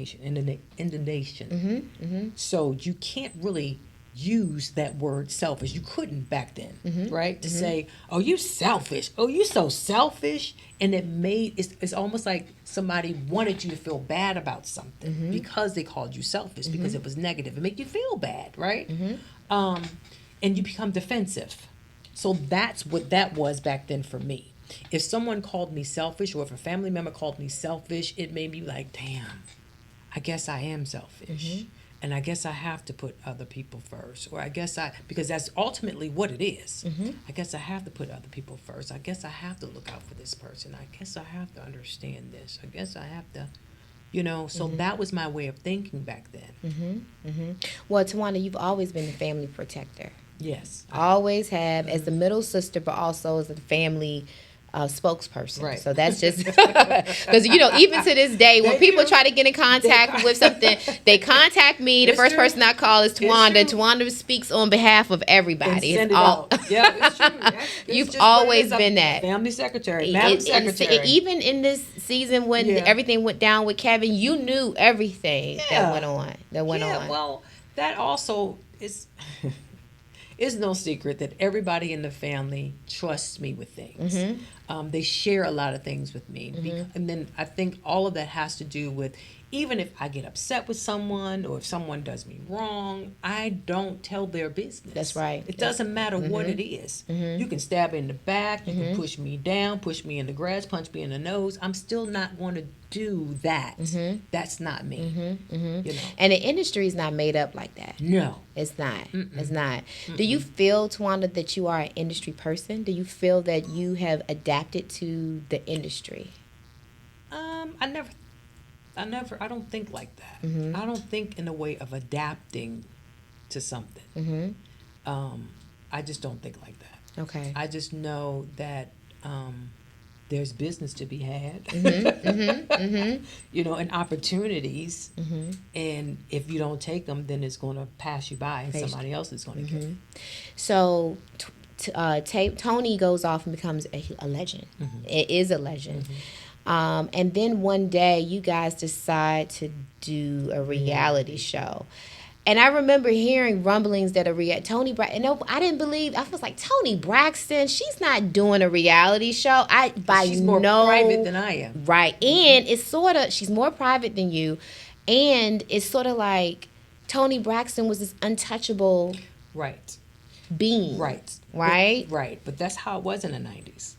C: So you can't really use that word selfish. You couldn't back then, right? To say, oh, you selfish. Oh, you so selfish. And it's almost like somebody wanted you to feel bad about something because they called you selfish, because it was negative. It made you feel bad, right? And you become defensive. So that's what that was back then for me. If someone called me selfish, or if a family member called me selfish, it made me like, damn, I guess I am selfish. And I guess I have to put other people first. Or because that's ultimately what it is. I guess I have to put other people first. I guess I have to look out for this person. I guess I have to understand this. I guess I have to, so that was my way of thinking back then.
A: Well, Towanda, you've always been the family protector.
C: Yes.
A: Always have, as the middle sister, but also as a family spokesperson.
C: Right.
A: So that's just because even to this day, when people try to get in contact with something, they contact me. The first person I call is Towanda. Towanda speaks on behalf of everybody.
C: Send it out. Yeah, it's true.
A: You've always been that
C: family secretary, madam secretary.
A: Even in this season when everything went down with Kevin, you knew everything that went on.
C: Well, that also is. It's no secret that everybody in the family trusts me with things. They share a lot of things with me. And then I think all of that has to do with, even if I get upset with someone, or if someone does me wrong, I don't tell their business.
A: That's right.
C: It doesn't matter what it is. You can stab me in the back, you can push me down, push me in the grass, punch me in the nose. I'm still not going to do that. That's not me.
A: And the industry is not made up like that.
C: No.
A: It's not. It's not. Do you feel, Towanda, that you are an industry person? Do you feel that you have adapted to the industry?
C: I don't think like that. I don't think in the way of adapting to something. I just don't think like that.
A: Okay.
C: I just know that there's business to be had, and opportunities. And if you don't take them, then it's going to pass you by, and somebody else is going to get it.
A: So Tony goes off and becomes a legend. It is a legend. And then one day you guys decide to do a reality show. And I remember hearing rumblings that Tony Braxton, I didn't believe, I was like, Tony Braxton, she's not doing a reality show.
C: She's more private than I am.
A: Right. And it's sort of, she's more private than you. And it's sort of like Tony Braxton was this untouchable being. Right?
C: But that's how it was in the 90s.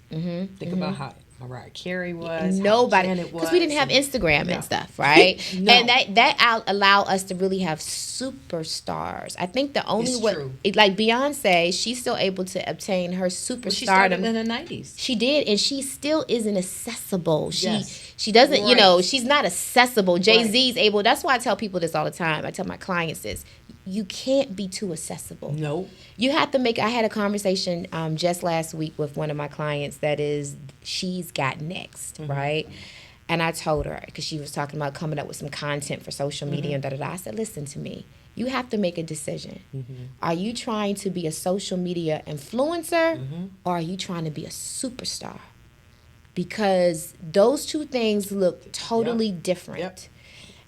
C: Think about how Mariah Carey was.
A: Nobody, because we didn't have Instagram and stuff, right? And that allowed us to really have superstars. I think the only like Beyonce, she's still able to obtain her superstardom. She
C: started in the 90s.
A: She did, and she still isn't accessible. She doesn't, she's not accessible. Jay-Z's able. That's why I tell people this all the time. I tell my clients this. You can't be too accessible.
C: No.
A: You have to I had a conversation just last week with one of my clients that is, she's got next, right? And I told her, because she was talking about coming up with some content for social media and da-da-da. I said, listen to me. You have to make a decision. Are you trying to be a social media influencer or are you trying to be a superstar? Because those two things look totally different.
C: Yep.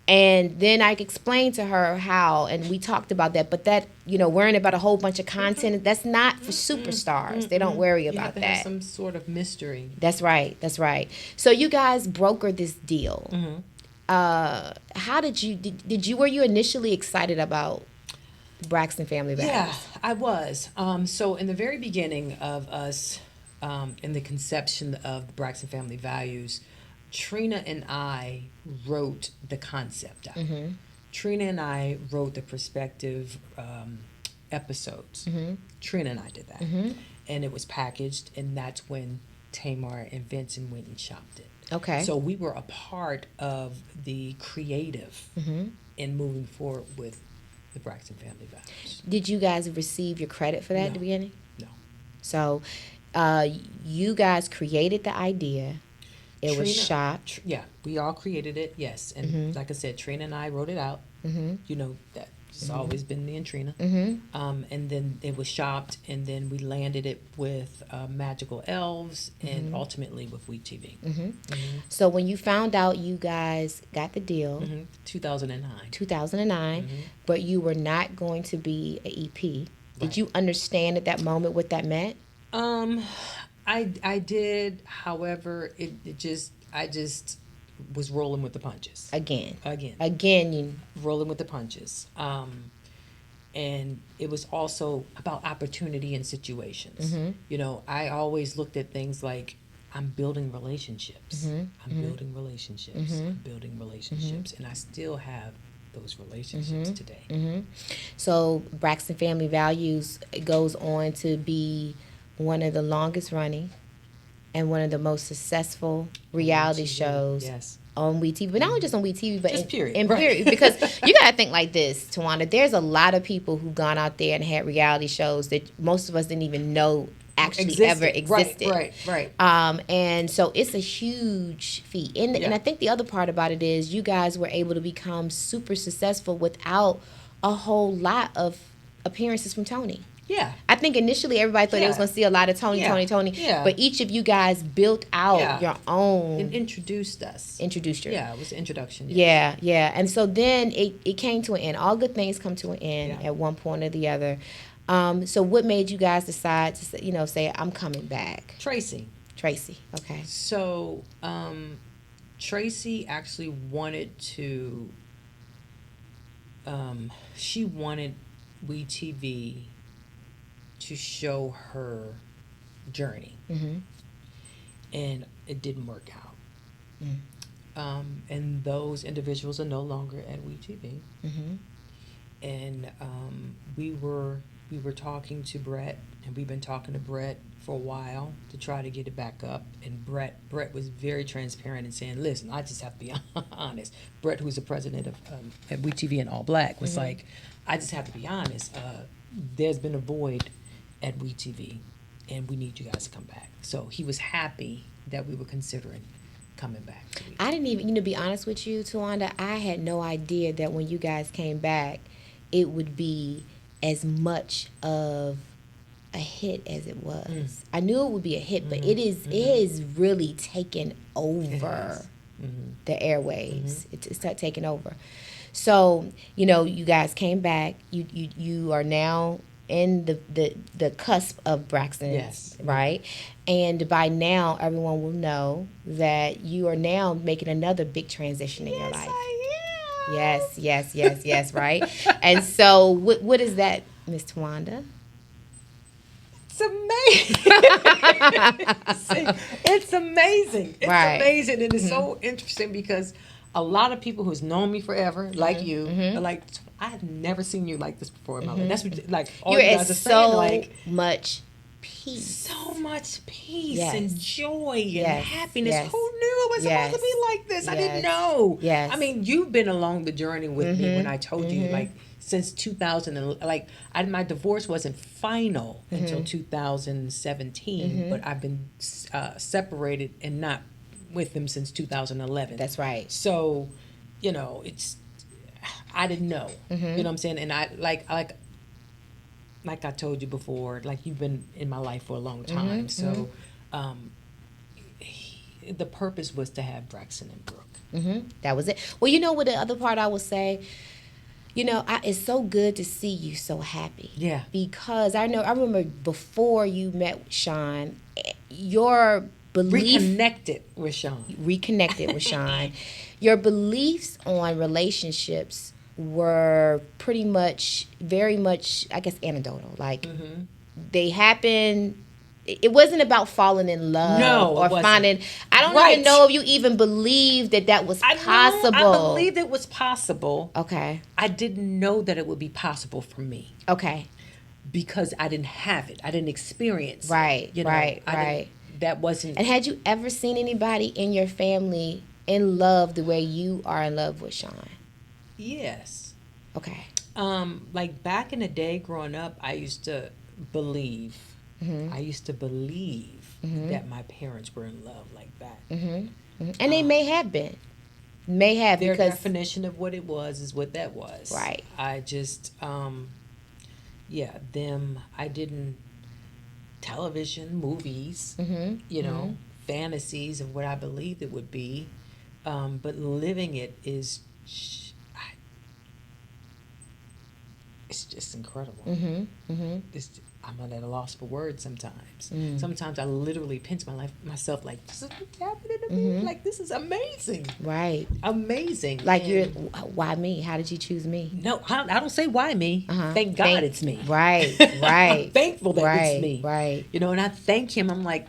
A: And then I explained to her how, and we talked about that, but that, worrying about a whole bunch of content, that's not for superstars. They don't worry
C: You
A: about
C: have to
A: that.
C: have some sort of mystery.
A: That's right. So you guys brokered this deal. How did you were you initially excited about Braxton Family Values?
C: Yeah, I was. So in the very beginning of us, in the conception of Braxton Family Values, Trina and I wrote the concept out. Trina and I wrote the perspective episodes. Trina and I did that. And it was packaged, and that's when Tamar and Vincent went and shopped it.
A: Okay.
C: So we were a part of the creative in moving forward with the Braxton Family Values.
A: Did you guys receive your credit for that at the beginning?
C: No.
A: So you guys created the idea. It was shot.
C: Yeah, we all created it, yes. And like I said, Trina and I wrote it out. You know, that's always been me and Trina. And then it was shopped, and then we landed it with Magical Elves and ultimately with We TV.
A: So when you found out you guys got the deal,
C: 2009.
A: but you were not going to be an EP, did you understand at that moment what that meant?
C: I did, however, I just was rolling with the punches.
A: Again, you
C: Rolling with the punches. And it was also about opportunity and situations. You know, I always looked at things like, I'm building relationships. I'm building relationships. I'm building relationships. And I still have those relationships today.
A: So Braxton Family Values goes on to be one of the longest running and one of the most successful reality shows on WeTV. But not only just on WeTV, but
C: just period.
A: In period. Because you got to think like this, Towanda. There's a lot of people who've gone out there and had reality shows that most of us didn't even know actually ever existed.
C: Right.
A: And so it's a huge feat. And I think the other part about it is you guys were able to become super successful without a whole lot of appearances from Tony.
C: Yeah.
A: I think initially everybody thought they was going to see a lot of Tony.
C: Yeah.
A: But each of you guys built out your own.
C: And introduced us.
A: Introduced you.
C: Yeah, it was an introduction.
A: Yeah. And so then it came to an end. All good things come to an end at one point or the other. So what made you guys decide to, say, I'm coming back?
C: Tracy.
A: Okay.
C: So Tracy actually wanted to, she wanted WeTV to show her journey. And it didn't work out. And those individuals are no longer at WeTV. And we were talking to Brett, and we've been talking to Brett for a while to try to get it back up. And Brett was very transparent and saying, listen, I just have to be honest. Brett, who's the president of at WeTV and All Black, was like, I just have to be honest. There's been a void at WeTV, and we need you guys to come back. So he was happy that we were considering coming back to WeTV.
A: I didn't even, to be honest with you, Towanda, I had no idea that when you guys came back, it would be as much of a hit as it was. I knew it would be a hit, but it is really taken over the airwaves. It's taken over. So, you guys came back. You are now in the cusp of Braxton, right? And by now, everyone will know that you are now making another big transition in your life. Yes, right? And so, what is that, Miss Towanda?
C: It's amazing. It's amazing. It's amazing, and it's so interesting because a lot of people who's known me forever, like you, are like, I have never seen you like this before in my life. That's what, like, all
A: You're
C: you guys are saying, like,
A: much peace.
C: So much peace and joy and happiness.
A: Yes.
C: Who knew it was supposed to be like this? I didn't know.
A: Yes.
C: I mean, you've been along the journey with me when I told you, like, since 2000, and like, my divorce wasn't final until 2017, but I've been separated and not with him since 2011.
A: That's right.
C: So, it's I didn't know. You know what I'm saying? And I like I told you before, like you've been in my life for a long time. So, the purpose was to have Braxton and Brooke.
A: That was it. Well, you know what the other part I would say? It's so good to see you so happy.
C: Yeah.
A: Because I remember before you met with Sean, your belief...
C: Reconnected with Sean.
A: Your beliefs on relationships were pretty much, very much, I guess, anecdotal. Like, they happen... It wasn't about falling in love or finding... I don't even know if you even believed that was possible.
C: I believed it was possible.
A: Okay.
C: I didn't know that it would be possible for me.
A: Okay.
C: Because I didn't have it. I didn't experience it.
A: Right.
C: That wasn't...
A: And had you ever seen anybody in your family in love the way you are in love with Sean?
C: Yes.
A: Okay.
C: Like back in the day growing up, I used to believe... I used to believe that my parents were in love like that.
A: And they may have been. Their
C: definition of what it was is what that was.
A: Right.
C: I just, I didn't, television, movies, fantasies of what I believed it would be. But living it is, it's just incredible. I'm at a loss for words sometimes. Sometimes I literally pinch myself like, this is what's happening to me. Like, this is amazing.
A: Right.
C: Amazing.
A: Like, why me? How did you choose me?
C: No, I don't say why me. Thank God it's me.
A: Right.
C: I'm thankful that it's me.
A: Right.
C: And I thank him. I'm like,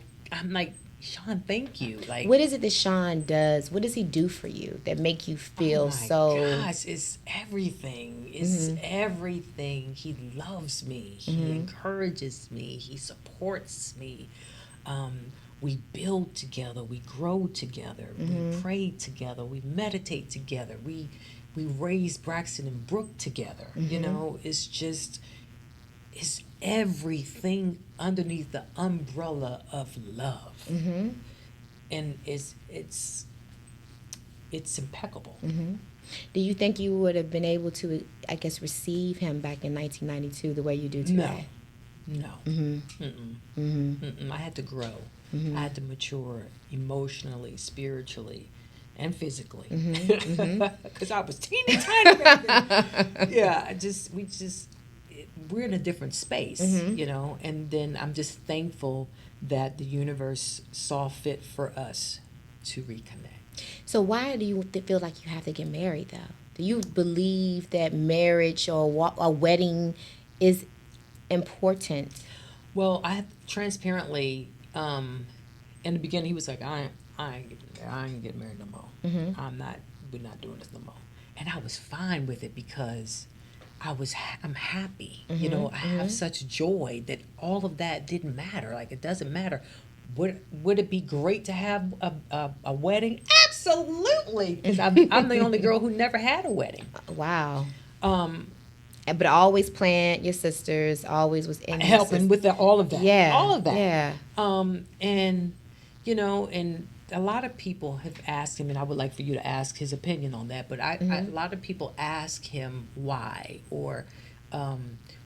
C: Sean, thank you. Like,
A: what is it that Sean does? What does he do for you that make you feel so?
C: Gosh, it's everything. It's everything. He loves me. He encourages me. He supports me. We build together. We grow together. We pray together. We meditate together. We raise Braxton and Brooke together. It's just, it's everything underneath the umbrella of love. And it's impeccable.
A: Do you think you would have been able to, I guess, receive him back in 1992 the way you do today?
C: No. I had to grow. I had to mature emotionally, spiritually, and physically. Because I was teeny tiny back then. Yeah, we're in a different space, and then I'm just thankful that the universe saw fit for us to reconnect.
A: So why do you feel like you have to get married, though? Do you believe that marriage or a wedding is important?
C: Well, I transparently, in the beginning, he was like, I ain't getting married no more. We're not doing this no more. And I was fine with it because I'm happy. I have such joy that all of that didn't matter. Like, it doesn't matter. Would it be great to have a wedding? Absolutely. Because I'm the only girl who never had a wedding.
A: Wow. But always planned. Your sisters always was in
C: helping with all of that.
A: Yeah.
C: All of that.
A: Yeah.
C: And a lot of people have asked him, and I would like for you to ask his opinion on that, but a lot of people ask him why, or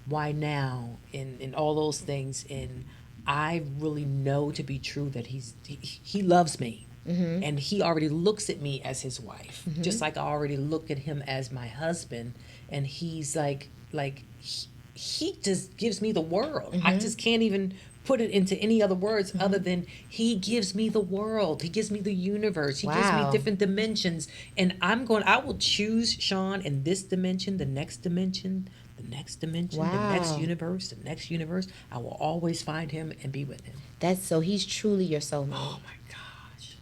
C: why now, and all those things, and I really know to be true that he loves me, and he already looks at me as his wife, just like I already look at him as my husband, and he's like he just gives me the world. I just can't even put it into any other words other than he gives me the world. He gives me the universe. He gives me different dimensions. And I will choose Sean in this dimension, the next dimension, the next dimension, the next universe. I will always find him and be with him.
A: So he's truly your soulmate.
C: Oh my gosh.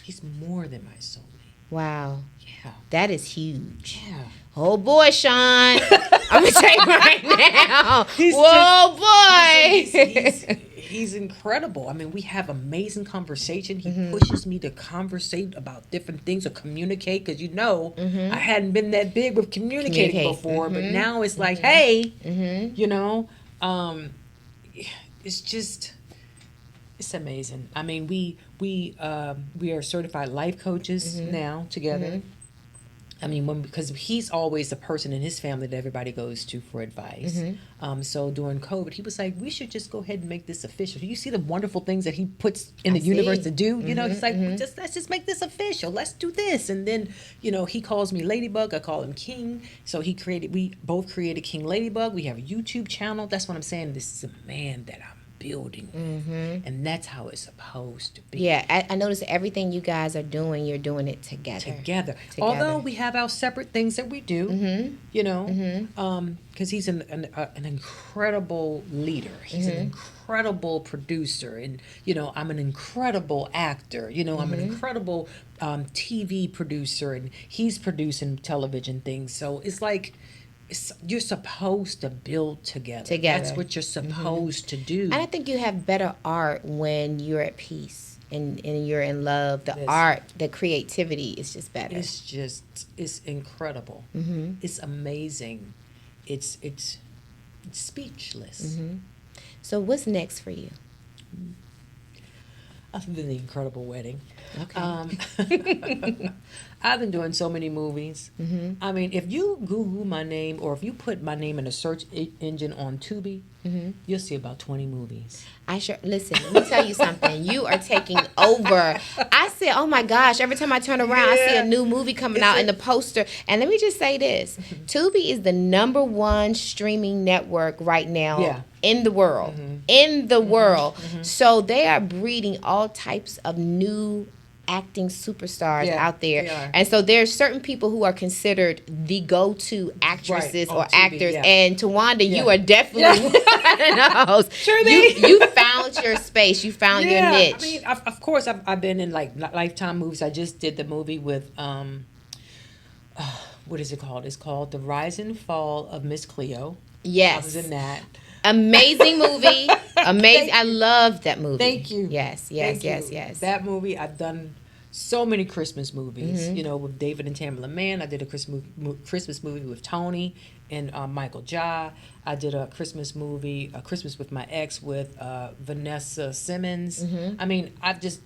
C: He's more than my soulmate.
A: Wow.
C: Yeah.
A: That is huge.
C: Yeah.
A: Oh boy, Sean. I'm gonna tell you right now.
C: He's incredible. I mean, we have amazing conversation. He pushes me to conversate about different things or communicate, because I hadn't been that big with communicating before, but now it's like, hey, it's just It's amazing. I mean, we are certified life coaches now together. I mean, because he's always the person in his family that everybody goes to for advice. So during COVID, he was like, "We should just go ahead and make this official." You see the wonderful things that he puts in the universe to do. You know, he's like, Let's just make this official. Let's do this." And then, he calls me Ladybug. I call him King. So we both created King Ladybug. We have a YouTube channel. That's what I'm saying. This is a man that I'm building with. And that's how it's supposed to be.
A: Yeah, I notice everything you guys are doing, you're doing it together.
C: Although we have our separate things that we do, because he's an incredible leader. He's an incredible producer, and I'm an incredible actor. I'm an incredible TV producer, and he's producing television things. So it's like, you're supposed to build together. That's what you're supposed to do.
A: And I think you have better art when you're at peace and you're in love. The art, the creativity is just better.
C: It's incredible. It's amazing. It's speechless.
A: So what's next for you?
C: Other than the incredible wedding.
A: Okay.
C: I've been doing so many movies. I mean, if you Google my name, or if you put my name in a search engine on Tubi, you'll see about 20 movies.
A: Listen, let me tell you something. You are taking over. I said, oh my gosh, every time I turn around, I see a new movie coming out in the poster. And let me just say this. Tubi is the #1 streaming network right now in the world. In the world. So they are breeding all types of new acting superstars out there. And so there's certain people who are considered the go-to actresses or TV, actors. And Towanda, you are definitely one of those. You found your space. You found your niche.
C: I mean, of course, I've been in like Lifetime movies. I just did the movie with what is it called? It's called The Rise and Fall of Miss Cleo.
A: Yes,
C: I was in that.
A: Amazing movie. Amazing. I love that movie.
C: Thank you.
A: Yes.
C: That movie, I've done so many Christmas movies, with David and Tamela Mann. I did a Christmas movie with Tony and Michael Jai. I did a Christmas movie, A Christmas with My Ex, with Vanessa Simmons. I mean, I've just...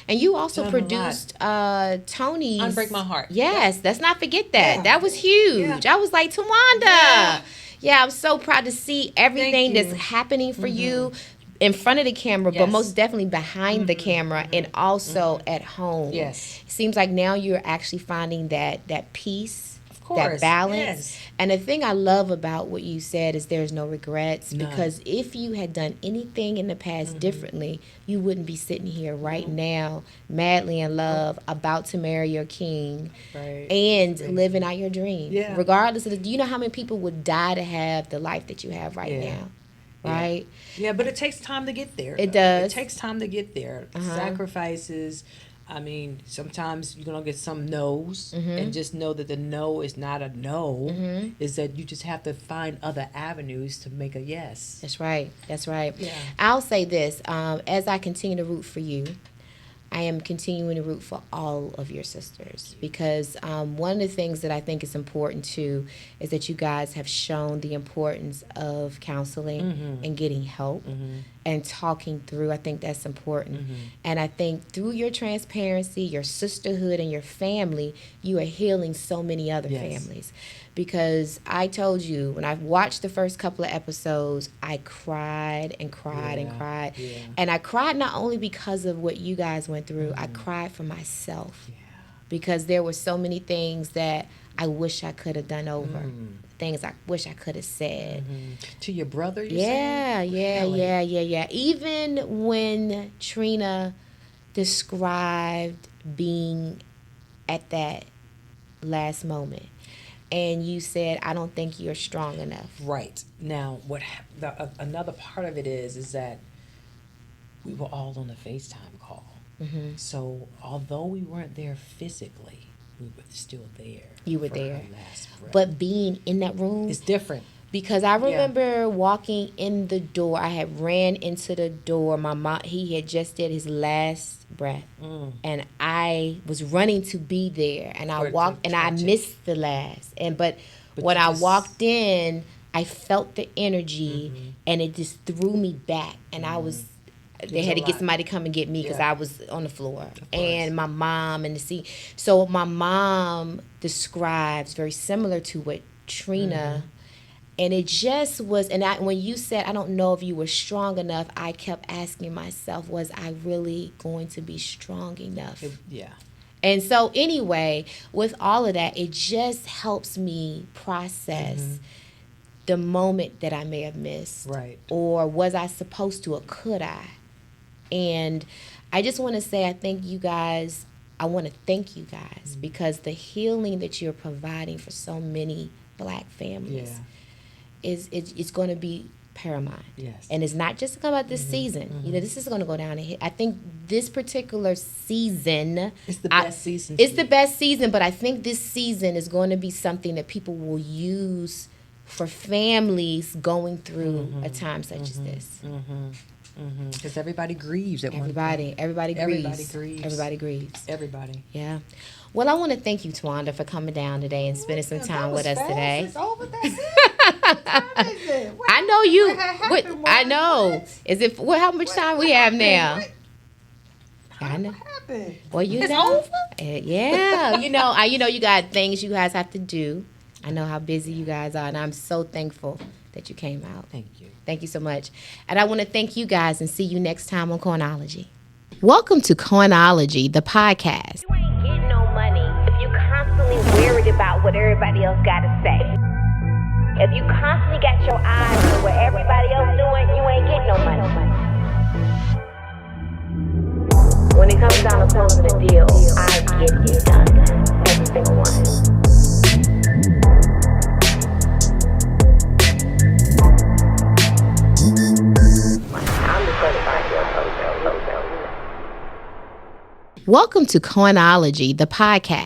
A: And you also produced Tony's
C: Unbreak My Heart.
A: Yes, let's not forget that. Yeah. That was huge. I was like, Towanda. Yeah, I'm so proud to see everything that's happening for you in front of the camera, but most definitely behind the camera and also at home.
C: Yes.
A: It seems like now you're actually finding that peace, that balance. Yes. And the thing I love about what you said is there's no regrets. None. Because if you had done anything in the past differently, you wouldn't be sitting here right now, madly in love, about to marry your king, and living out your dream. Yeah. Regardless of do you know how many people would die to have the life that you have right now? Right?
C: Yeah, but it takes time to get there.
A: It does.
C: It takes time to get there. Sacrifices. I mean, sometimes you're going to get some no's, and just know that the no is not a no, is that you just have to find other avenues to make a yes.
A: That's right.
C: Yeah.
A: I'll say this, as I continue to root for you, I am continuing to root for all of your sisters, because one of the things that I think is important too is that you guys have shown the importance of counseling and getting help and talking through. I think that's important. And I think through your transparency, your sisterhood, and your family, you are healing so many other families. Because I told you, when I watched the first couple of episodes, I cried and cried and cried. Yeah. And I cried not only because of what you guys went through, I cried for myself. Yeah. Because there were so many things that I wish I could have done over. Things I wish I could have said.
C: To your brother, you
A: said? Yeah. Even when Trina described being at that last moment, and you said, I don't think you're strong enough.
C: Right. Now, another part of it is that we were all on a FaceTime call. So although we weren't there physically, we were still there.
A: You were there. But being in that room
C: is different.
A: Because I remember walking in the door. I had ran into the door. My mom, he had just did his last breath. And I was running to be there. And I walked, and I missed the last. But when I walked in, I felt the energy, and it just threw me back. And I was they had to get somebody to come and get me because I was on the floor. And my mom and the scene. So my mom describes very similar to what Trina, and it just was, and when you said, I don't know if you were strong enough, I kept asking myself, was I really going to be strong enough? And so anyway, with all of that, it just helps me process the moment that I may have missed.
C: Right.
A: Or was I supposed to, or could I? And I just want to say I want to thank you guys because the healing that you're providing for so many Black families is going to be paramount.
C: Yes.
A: And it's not just about this season. You know, this is going to go down. I think this particular season...
C: It's the best season.
A: It's the best season, but I think this season is going to be something that people will use for families going through a time such as this.
C: Because everybody grieves at one point.
A: Everybody grieves. Everybody. Yeah. Well, I want to thank you, Towanda, for coming down today and spending some time with us today.
C: It's over. That's it. What time is it?
A: I know you. I know. Is it? How much time we have now? I know. Well, you know. Yeah. You know. You got things you guys have to do. I know how busy you guys are, and I'm so thankful that you came out.
C: Thank you.
A: Thank you so much. And I want to thank you guys and see you next time on Coinology. Welcome to Coinology, the podcast.
B: You ain't getting no money if you constantly worried about what everybody else got to say. If you constantly got your eyes on what everybody else doing, you ain't getting no money. When it comes down to closing a deal, I get it done. Every single one.
A: Welcome to Coinology, the podcast.